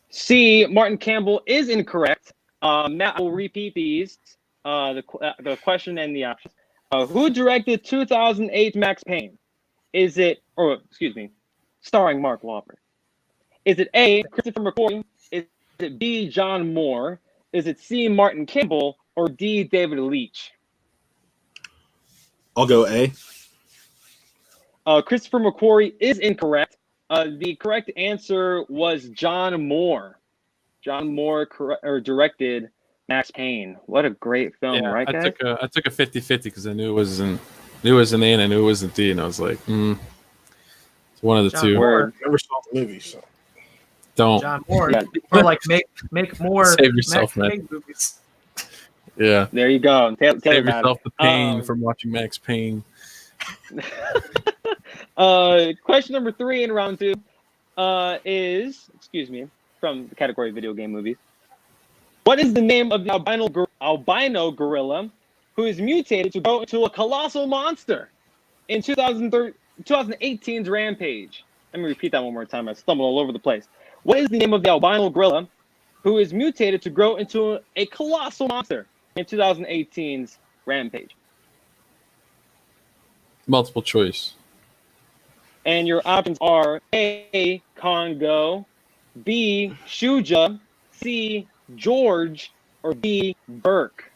C, Martin Campbell is incorrect. Matt will repeat these, the question and the options. Who directed 2008 Max Payne? Starring Mark Wahlberg. Is it A, Christopher McQuarrie? Is it B, John Moore? Is it C, Martin Campbell? Or D, David Leitch? I'll go A. Christopher McQuarrie is incorrect. The correct answer was John Moore. John Moore directed Max Payne. What a great film, Yeah, right, I guys? took a 50-50 because I knew it wasn't A and I knew it wasn't D, and I was like, it's one of the John two. Moore. Never saw the movie, so Don't. John Moore. Yeah. Or like make more Save yourself, Max man. Payne movies. Yeah. There you go. Tell Save about yourself the it. pain from watching Max Payne. Question number 3 in round 2 is, from the category of video game movies. What is the name of the albino gorilla who is mutated to grow into a colossal monster in 2018's Rampage? Let me repeat that one more time. I stumbled all over the place. What is the name of the albino gorilla who is mutated to grow into a colossal monster in 2018's Rampage? Multiple choice. And your options are A, Congo, B, Shuja, C, George, or D, Burke.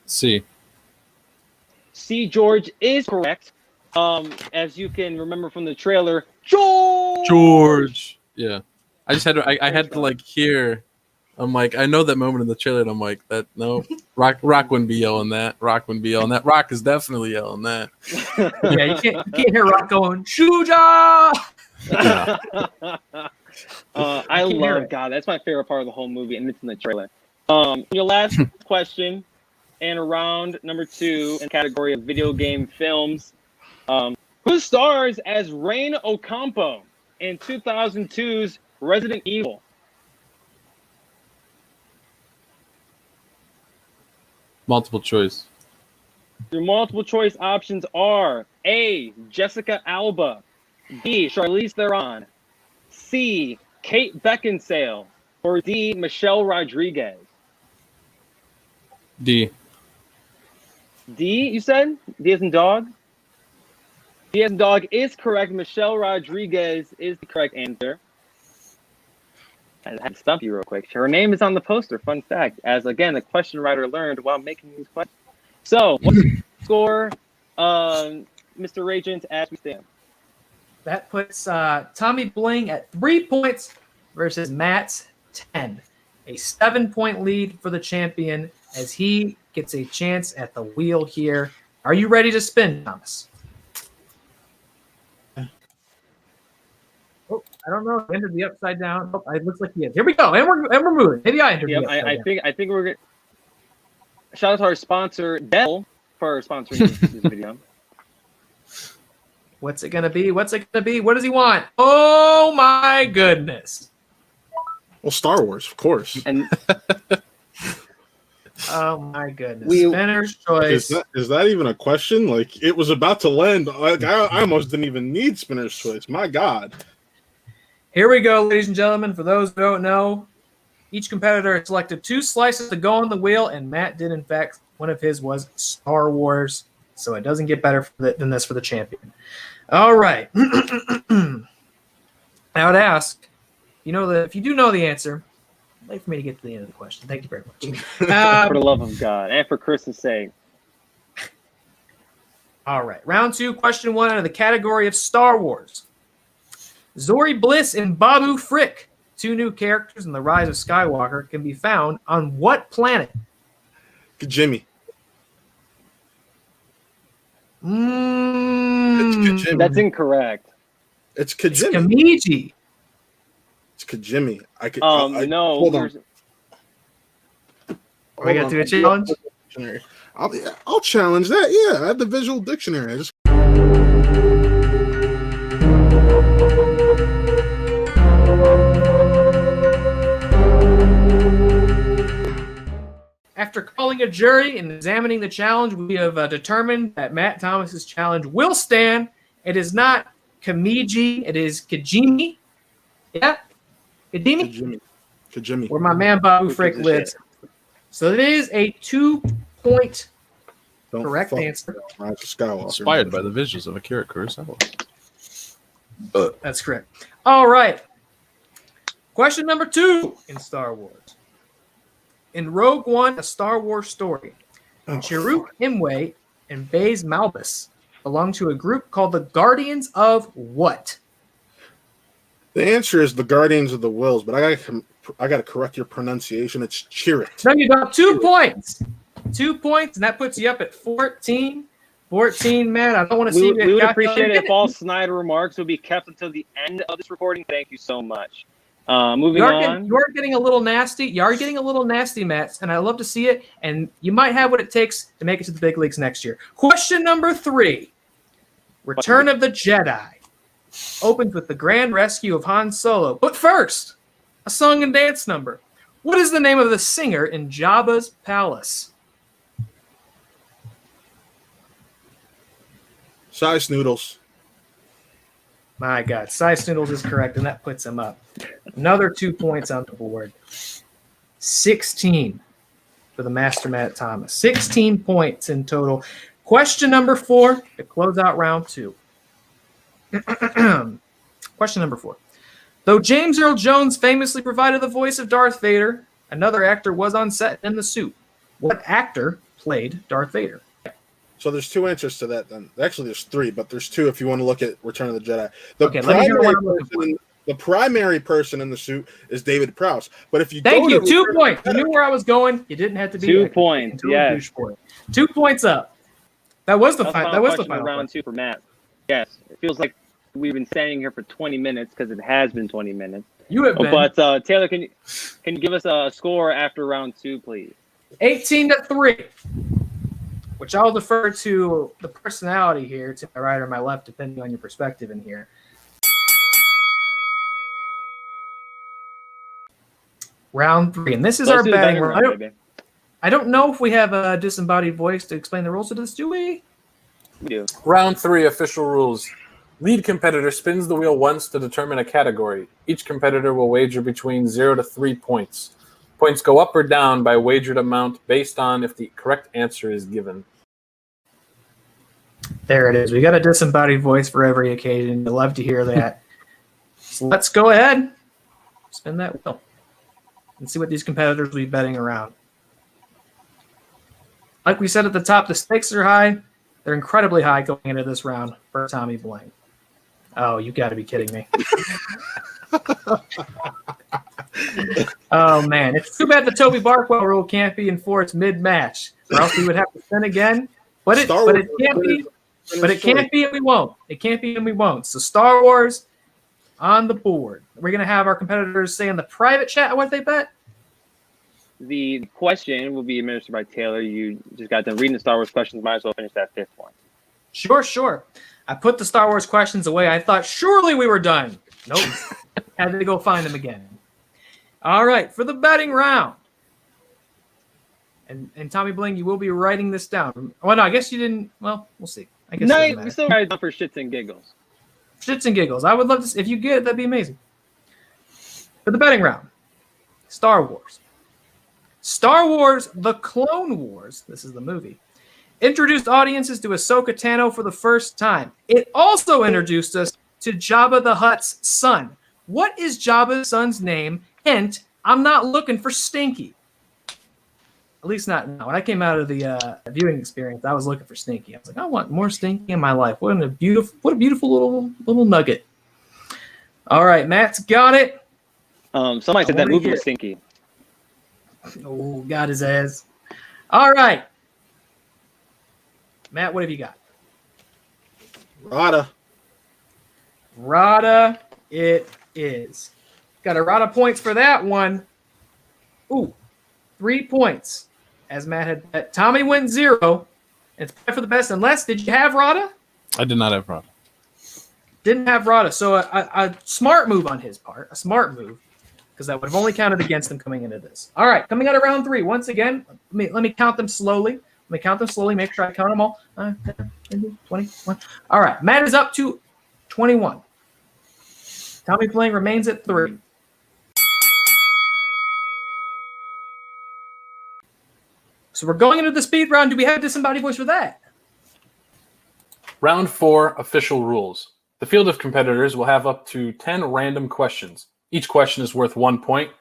C. C, George is correct. As you can remember from the trailer, George. Yeah. I just had to, I had to like hear. I'm like, I know that moment in the trailer, and I'm like, that no, Rock wouldn't be yelling that. Rock wouldn't be yelling that. Rock is definitely yelling that. Yeah, you can't hear Rock going, Shuja! Yeah. I love God. That's my favorite part of the whole movie, and it's in the trailer. Your last question, and round number 2 in the category of video game films. Who stars as Rain Ocampo in 2002's Resident Evil? Multiple choice. Your multiple choice options are A, Jessica Alba, B, Charlize Theron, C, Kate Beckinsale, or D, Michelle Rodriguez. D. D, you said? D as in dog? D as in dog is correct. Michelle Rodriguez is the correct answer. I had to stump you real quick. Her name is on the poster. Fun fact. As, again, the question writer learned while making these questions. So, what's the score, Mr. Ragent, as we stand? That puts Tommy Bling at 3 points versus Matt's 10. A 7-point lead for the champion as he gets a chance at the wheel here. Are you ready to spin, Thomas? Oh, I don't know. Entered the upside down. Oh, it looks like he is. Here we go, and we're moving. Maybe I entered the upside down. I think we're good. Shout out to our sponsor, Dell, for sponsoring this video. What's it gonna be? What's it gonna be? What does he want? Oh my goodness! Well, Star Wars, of course. And oh my goodness! Spinner's choice. Is that even a question? Like, it was about to land. Like, I almost didn't even need Spinner's choice. My God. Here we go, ladies and gentlemen. For those who don't know, each competitor selected 2 slices to go on the wheel, and Matt did, in fact, one of his was Star Wars. So it doesn't get better than this for the champion. All right. I would ask, if you do know the answer, I'd like for me to get to the end of the question. Thank you very much. for the love of God, and for Chris's sake. All right. Round 2, question 1 out of the category of Star Wars. Zori Bliss and Babu Frick, 2 new characters in The Rise of Skywalker, can be found on what planet? Jimmy. It's Kajimi. That's incorrect. It's Kajimi. Kamiji. It's Kajimi. No. Hold on. We got to do a challenge? I'll challenge that. Yeah, I have the visual dictionary. I just After calling a jury and examining the challenge, we have determined that Matt Thomas's challenge will stand. It is not Kamiji. It is Kajimi. Yeah? Kajimi. Where my man Babu Frick lives. So it is a 2-point correct answer. Inspired by the visuals of Akira Kurosawa. That's correct. All right. Question number 2 in Star Wars. In Rogue One, A Star Wars Story, Chirrut Imwe and Baze Malbus belong to a group called the Guardians of what? The answer is the Guardians of the Wills, but I got to correct your pronunciation. It's Chirrut. No, you got 2 points. 2 points, and that puts you up at 14. 14, man. I don't want to see you. We would appreciate it if all snide remarks would be kept until the end of this recording. Thank you so much. Moving on. You are getting a little nasty. You are getting a little nasty, Matt, and I love to see it. And you might have what it takes to make it to the big leagues next year. Question number 3. Return of the Jedi opens with the grand rescue of Han Solo. But first, a song and dance number. What is the name of the singer in Jabba's palace? Size Noodles. My God, Size Noodles is correct, and that puts him up. Another 2 points on the board. 16 for the Master Matt Thomas. 16 points in total. Question number 4 to close out round 2. Question number 4. Though James Earl Jones famously provided the voice of Darth Vader, another actor was on set in the suit. What actor played Darth Vader? So there's 2 answers to that then. Actually, there's 3, but there's 2 if you want to look at Return of the Jedi. Okay, let me hear what I'm looking for. The primary person in the suit is David Prowse. But if you Thank you. to 2 points. You knew where I was going. You didn't have to be 2 points. Yes. 2 points up. That was the That's final. final That was the question final for round question. 2 for Matt. Yes, it feels like we've been standing here for 20 minutes because it has been 20 minutes. You have been. But Taylor, can you give us a score after round 2, please? 18-3, which I'll defer to the personality here, to my right or my left, depending on your perspective in here. Round 3, and this is our batting round. I don't know if we have a disembodied voice to explain the rules of this, do we? We do. Round 3 official rules. Lead competitor spins the wheel once to determine a category. Each competitor will wager between 0 to 3 points. Points go up or down by wagered amount based on if the correct answer is given. There it is. We got a disembodied voice for every occasion. I love to hear that. So let's go ahead. Spin that wheel. And see what these competitors will be betting around. Like we said at the top, the stakes are high. They're incredibly high going into this round for Tommy Bling. Oh, you got to be kidding me. Oh, man. It's too bad the Toby Barkwell rule can't be enforced mid-match, or else we would have to spin again. But it can't be. But it can't be, and we won't. It can't be, and we won't. So Star Wars on the board. We're going to have our competitors say in the private chat what they bet. The question will be administered by Taylor. You just got done reading the Star Wars questions. Might as well finish that 5th one. Sure. I put the Star Wars questions away. I thought surely we were done. Nope. Had to go find them again. All right, for the betting round. And Tommy Bling, you will be writing this down. Well, no, I guess you didn't. Well, we'll see. I guess No, we still write it down for shits and giggles. Shits and giggles. I would love to. If you get it, that'd be amazing. For the betting round, Star Wars. Star Wars: The Clone Wars. This is the movie. Introduced audiences to Ahsoka Tano for the first time. It also introduced us to Jabba the Hutt's son. What is Jabba's son's name? Hint: I'm not looking for Stinky. At least not now. When I came out of the viewing experience, I was looking for Stinky. I was like, I want more Stinky in my life. What a beautiful little nugget. All right, Matt's got it. Somebody said that movie was Stinky. Oh, got his ass. All right. Matt, what have you got? Rada it is. Got a Rada points for that one. Ooh, 3 points. As Matt had bet. Tommy went 0. It's probably for the best. Unless, did you have Rada? I did not have Rada. Didn't have Rada. So a smart move on his part. A smart move. Because that would have only counted against him coming into this. All right, coming out of round 3. Once again, let me count them slowly. Make sure I count them all. 21. All right, Matt is up to 21. Tommy Bling remains at 3. So we're going into the speed round. Do we have a disembodied voice for that? Round 4 official rules. The field of competitors will have up to 10 random questions. Each question is worth 1 point.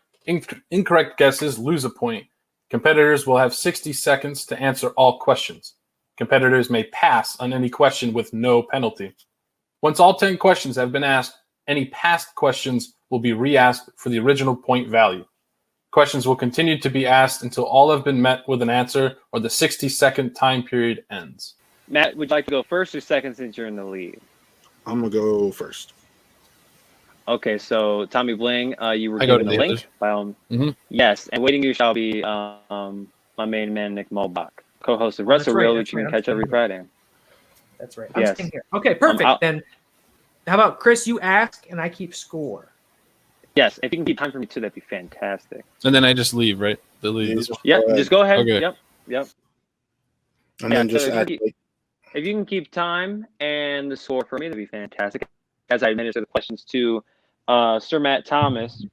Incorrect guesses lose a point. Competitors will have 60 seconds to answer all questions. Competitors may pass on any question with no penalty. Once all 10 questions have been asked, any past questions will be re-asked for the original point value. Questions will continue to be asked until all have been met with an answer or the 60-second time period ends. Matt, would you like to go first or second since you're in the lead? I'm going to go first. Okay, so Tommy Bling, you were given the link. Yes, and waiting you shall be my main man, Nick Mulbach, co-host of Wrestle Reely, which you can catch every Friday. That's right. I'm staying here. Okay, perfect. Then how about Chris, you ask and I keep score. Yes, if you can keep time for me too, that'd be fantastic. And then I just leave, right? The leave Yeah, this one. Yep, just go ahead. Okay. Yep. And Yeah, then just so add. if you can keep time and the score for me, that'd be fantastic. As I administer the questions to Sir Matt Thomas.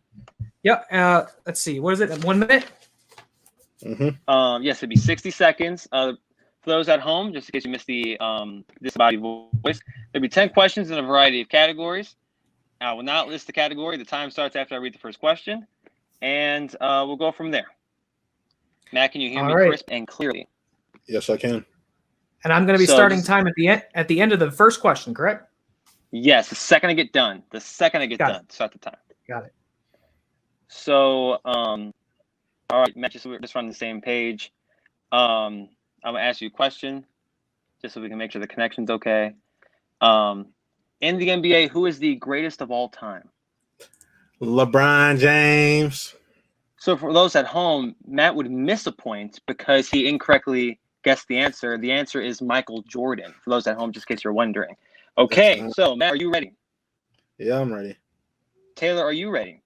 Yeah. Let's see. What is it? 1 minute? Yes, it'd be 60 seconds. For those at home, just in case you missed the disembodied voice, there'd be 10 questions in a variety of categories. I will not list the category. The time starts after I read the first question, and we'll go from there. Matt, can you hear me crisp and clearly? Yes, I can. And I'm going to be starting time at the end of the first question, correct? Yes, the second I get done. Start the time. Got it. So, all right, Matt, we're just on the same page. I'm going to ask you a question just so we can make sure the connection's okay. In the NBA, who is the greatest of all time? LeBron James. So for those at home, Matt would miss a point because he incorrectly guessed the answer. The answer is Michael Jordan, for those at home, just in case you're wondering. Okay, so Matt, are you ready? Yeah, I'm ready. Taylor, are you ready?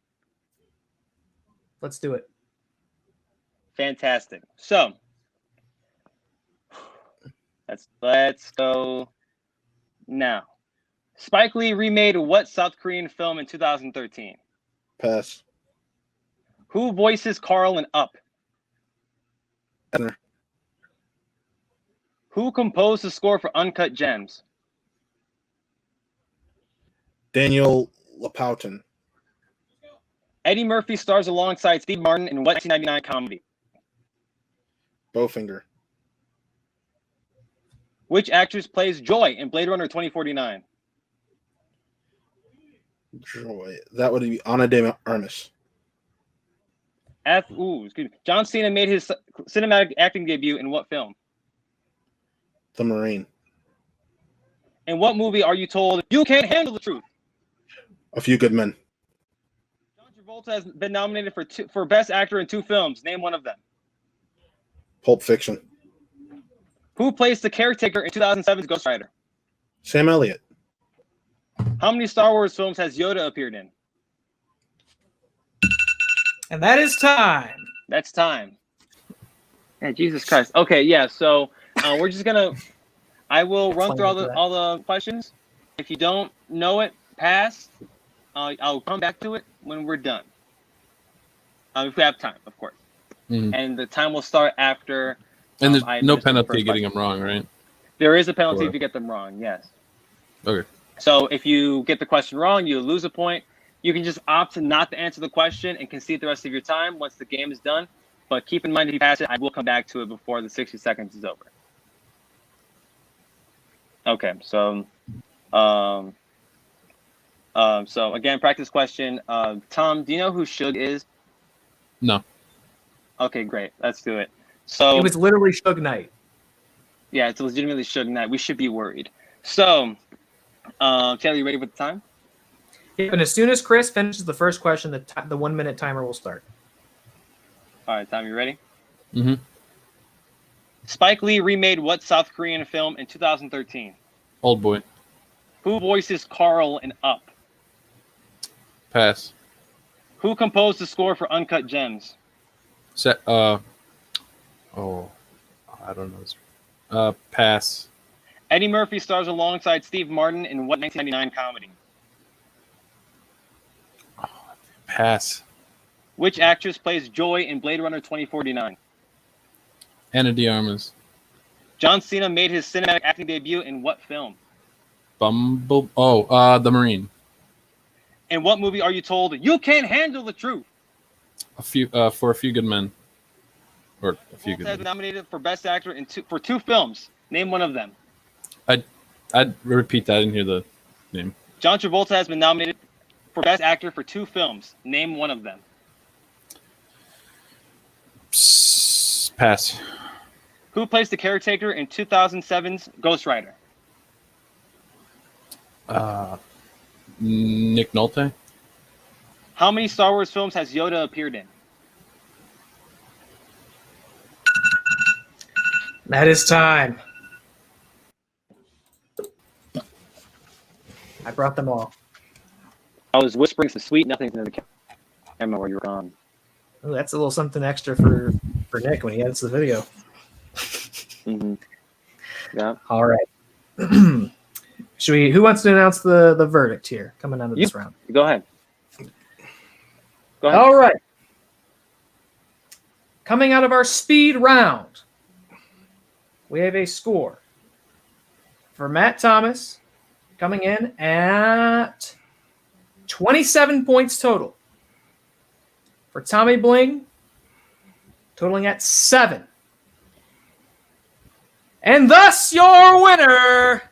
Let's do it. Fantastic. So let's go now. Spike Lee remade what South Korean film in 2013? Pass. Who voices Carl in Up? Center. Who composed the score for Uncut Gems? Daniel Lapoutin. Eddie Murphy stars alongside Steve Martin in what 1999 comedy? Bowfinger. Which actress plays Joy in Blade Runner 2049? Joy. That would be Ana de Armas. Excuse me. John Cena made his cinematic acting debut in what film? The Marine. In what movie are you told you can't handle the truth? A Few Good Men. John Travolta has been nominated for Best Actor in 2 films. Name one of them. Pulp Fiction. Who plays the caretaker in 2007's Ghost Rider? Sam Elliott. How many Star Wars films has Yoda appeared in? And that is time. That's time. Yeah, Jesus Christ. Okay, yeah. So we're just gonna. I will run through all the questions. If you don't know it, pass. I'll come back to it when we're done. If we have time, of course. Mm-hmm. And the time will start after. And there's no penalty getting them wrong, right? There is a penalty if you get them wrong. Yes. Okay. So if you get the question wrong, you lose a point. You can just opt not to answer the question and concede the rest of your time once the game is done. But keep in mind, if you pass it, I will come back to it before the 60 seconds is over. Okay, so again, practice question. Tom, do you know who Suge is? No. Okay, great. Let's do it. So It was literally Suge Knight. yeah, it's legitimately Suge Knight. We should be worried. So, Taylor, you ready with the time? Yeah, and as soon as Chris finishes the first question, the 1 minute timer will start. All right, Tom, you ready? Mm-hmm. Spike Lee remade what South Korean film in 2013? Old Boy. Who voices Carl in Up? Pass. Who composed the score for Uncut Gems? I don't know. Pass. Eddie Murphy stars alongside Steve Martin in what 1999 comedy? Pass. Which actress plays Joy in Blade Runner 2049? Ana de Armas. John Cena made his cinematic acting debut in what film? The Marine. In what movie are you told you can't handle the truth? For A Few Good Men. Or A Few Good Has Men. been nominated for Best Actor for 2 films. Name one of them. I'd repeat that. I didn't hear the name. John Travolta has been nominated for Best Actor for 2 films. Name one of them. Pass. Who plays the caretaker in 2007's Ghost Rider? Nick Nolte. How many Star Wars films has Yoda appeared in? That is time. I brought them all. I was whispering some sweet nothings into the camera. Emma, where you were gone. Ooh, that's a little something extra for Nick when he edits the video. Mm-hmm. Yeah. All right. Should we? Who wants to announce the verdict here coming out of this round? Go ahead. Go ahead. All right. Coming out of our speed round, we have a score for Matt Thomas coming in at 27 points total. For Tommy Bling, totaling at 7. And thus your winner,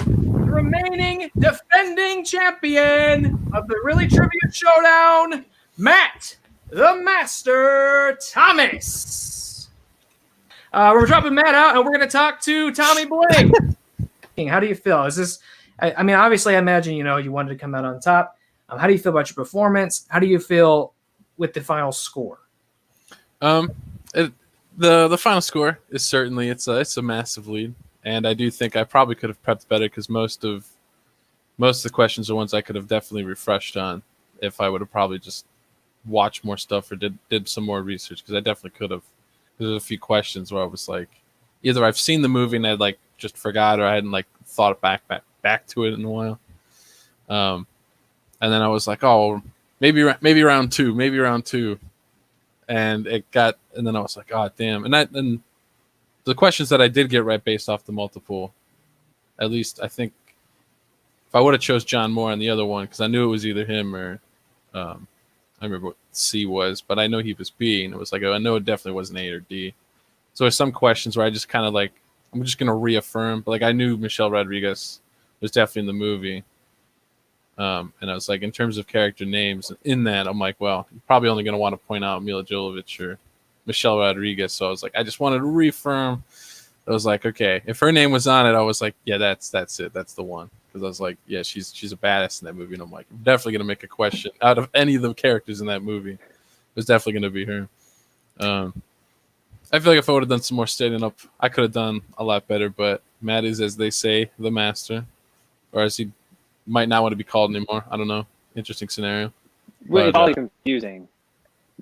remaining defending champion of the Reely Trivia Showdown, Matt the Master Thomas. We're dropping Matt out, and we're going to talk to Tommy Bling. How do you feel? Is this? I mean, obviously, I imagine you wanted to come out on top. How do you feel about your performance? How do you feel with the final score? The final score is certainly it's a massive lead, and I do think I probably could have prepped better because most of the questions are ones I could have definitely refreshed on if I would have probably just watched more stuff or did some more research, because I definitely could have. There's a few questions where I was like, either I've seen the movie and I'd like just forgot, or I hadn't like thought back to it in a while. And then I was like, oh, maybe round two, and then I was like, oh damn, and the questions that I did get right based off the multiple, at least I think if I would have chose John Moore on the other one, because I knew it was either him or I remember what C was, but I know he was B, and it was like, oh, I know it definitely wasn't A or D. So there's some questions where I just kind of like, I'm just gonna reaffirm, but like I knew Michelle Rodriguez was definitely in the movie, and I was like, in terms of character names in that, I'm like, well, you're probably only gonna want to point out Mila Jovovich or Michelle Rodriguez. So I was like, I just wanted to reaffirm. I was like, okay, if her name was on it, I was like, yeah, that's it, that's the one. Because I was like, yeah, she's a badass in that movie, and I'm like, I'm definitely gonna make a question out of any of the characters in that movie. It was definitely gonna be her. I feel like if I would have done some more standing up, I could have done a lot better. But Matt is, as they say, the master, or as he might not want to be called anymore. I don't know. Interesting scenario. Really, probably confusing,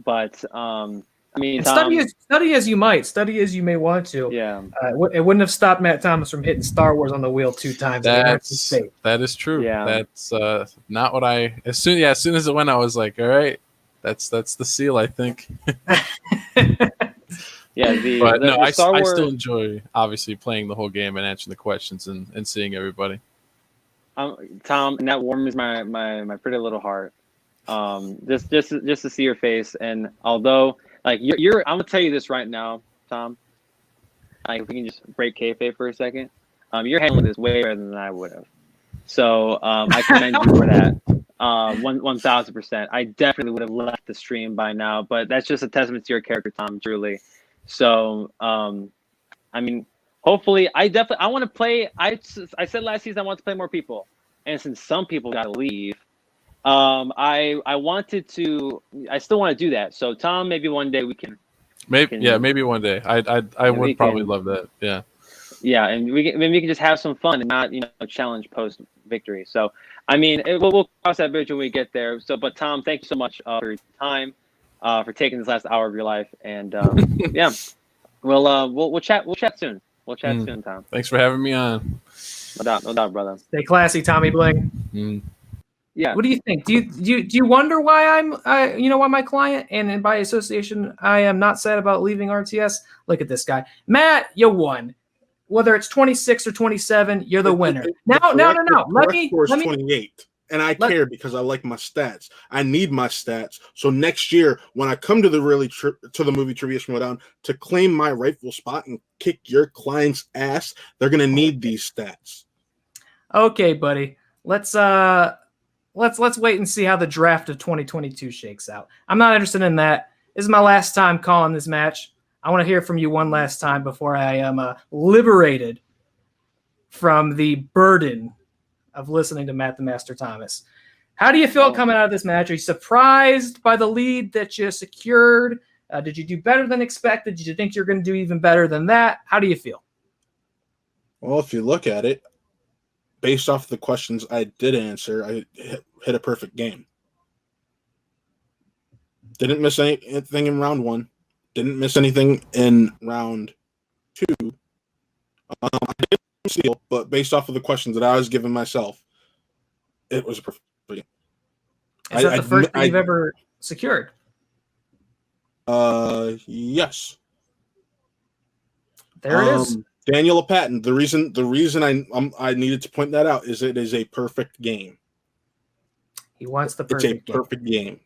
but I mean, study as you might, study as you may want to. Yeah, it wouldn't have stopped Matt Thomas from hitting Star Wars on the wheel 2 times. That is true. Yeah, that's not what I. As soon as it went, I was like, all right, that's the seal, I think. Yeah, I still enjoy obviously playing the whole game and answering the questions and seeing everybody. Tom, and that warms my pretty little heart. Just to see your face, and although like you're I'm gonna tell you this right now, Tom. Like, if we can just break kayfabe for a second, you're handling this way better than I would have. So I commend you for that. 1,000%. I definitely would have left the stream by now, but that's just a testament to your character, Tom. Truly. So I mean, hopefully, I want to play. I said last season I want to play more people, and since some people got to leave. I wanted to. I still want to do that. So Tom, maybe one day we can. Maybe one day. I would probably love that. Yeah. Yeah, and we can just have some fun and not challenge post victory. So I mean, we'll cross that bridge when we get there. So, but Tom, thank you so much for your time, for taking this last hour of your life, and yeah, we'll chat soon. We'll chat soon, Tom. Thanks for having me on. No doubt, brother. Stay classy, Tommy Bling. Yeah. What do you think? Do you wonder why why my client and by association I am not sad about leaving RTS? Look at this guy, Matt. You won. Whether it's 26 or 27, you're the winner. No. Let me 28, and I care because I like my stats. I need my stats. So next year, when I come to the movie trivia showdown to claim my rightful spot and kick your client's ass, they're gonna need these stats. Okay, buddy. Let's wait and see how the draft of 2022 shakes out. I'm not interested in that. This is my last time calling this match. I want to hear from you one last time before I am liberated from the burden of listening to Matt the Master Thomas. How do you feel coming out of this match? Are you surprised by the lead that you secured? Did you do better than expected? Did you think you're going to do even better than that? How do you feel? Well, if you look at it, based off the questions I did answer, I hit a perfect game. Didn't miss anything in round 1. Didn't miss anything in round 2. I didn't steal, but based off of the questions that I was giving myself, it was a perfect game. Is that the first thing you've ever secured? Yes. There it is. Daniel Patton. The reason I needed to point that out is it is a perfect game. He wants the perfect game. Perfect game.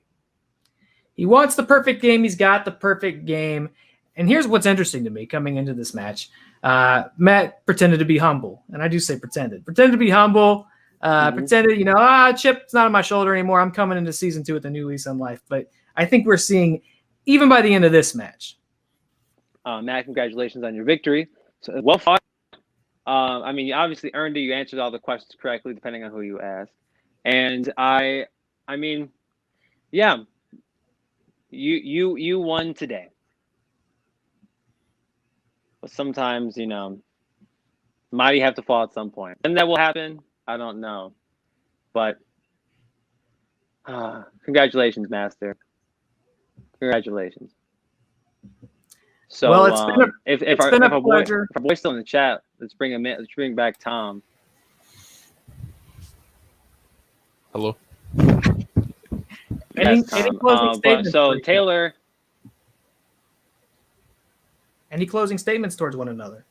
He wants the perfect game. He's got the perfect game. And here's what's interesting to me coming into this match. Matt pretended to be humble. And I do say pretended. Pretended to be humble. Pretended, chip's not on my shoulder anymore. I'm coming into season 2 with a new lease on life. But I think we're seeing, even by the end of this match. Matt, congratulations on your victory. So, well fought. You obviously earned it. You answered all the questions correctly, depending on who you asked. And you won today. But sometimes, mighty have to fall at some point. And that will happen. I don't know. But congratulations, Master. Congratulations. So, well, it's been a pleasure. If our boy's still in the chat, let's bring him in. Let's bring back Tom. Hello. Any closing statements? So Taylor. Any closing statements towards one another?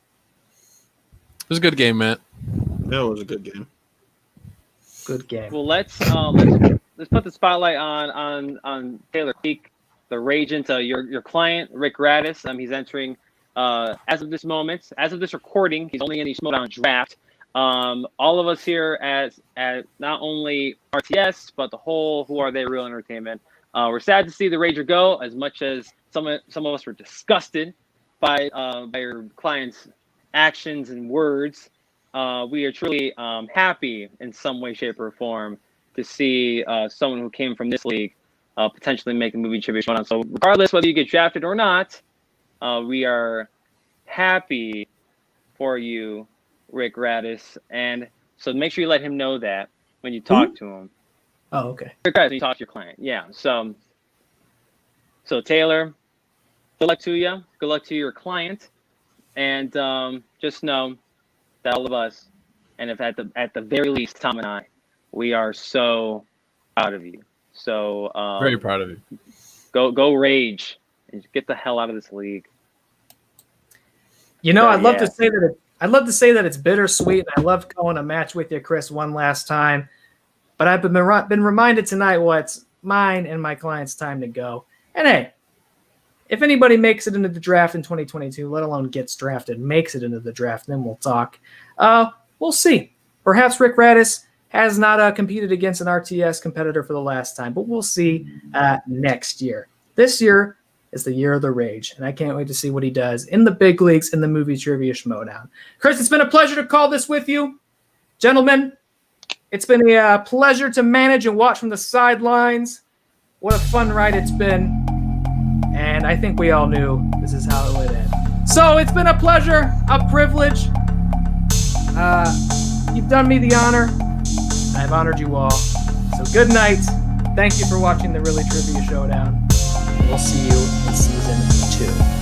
It was a good game, Matt. Yeah, it was a good game. Good game. Well, let's put the spotlight on Taylor Peak, the Ragent, your client Rick Radis. He's entering as of this moment, as of this recording. He's only in the Showdown draft. All of us here at not only RTS but the whole Who Are They Real Entertainment. We're sad to see the Rager go. As much as some of us were disgusted by your client's actions and words, we are truly happy in some way, shape, or form to see someone who came from this league potentially make a movie trivia showdown. So regardless whether you get drafted or not, we are happy for you, Rick Radis. And so make sure you let him know that when you talk to him. Oh, okay. Rick Radis, when you talk to your client. Yeah. So Taylor, good luck to you. Good luck to your client. And just know that all of us, and if at the very least, Tom and I, we are so proud of you. So very proud of you. Go Rage and get the hell out of this league. I'd love to say that it's bittersweet, and I loved going a match with you, Chris, one last time. But I've been reminded tonight it's mine and my client's time to go. And hey, if anybody makes it into the draft in 2022, let alone gets drafted, makes it into the draft, then we'll talk. We'll see. Perhaps Rick Radis has not competed against an RTS competitor for the last time, but we'll see next year. This year is the year of the Rage, and I can't wait to see what he does in the big leagues in the movie trivia Showdown. Chris, it's been a pleasure to call this with you. Gentlemen, it's been a pleasure to manage and watch from the sidelines. What a fun ride it's been. And I think we all knew this is how it would end. So it's been a pleasure, a privilege. You've done me the honor. I've honored you all. So good night. Thank you for watching the Really Trivia Showdown. We'll see you in season 2.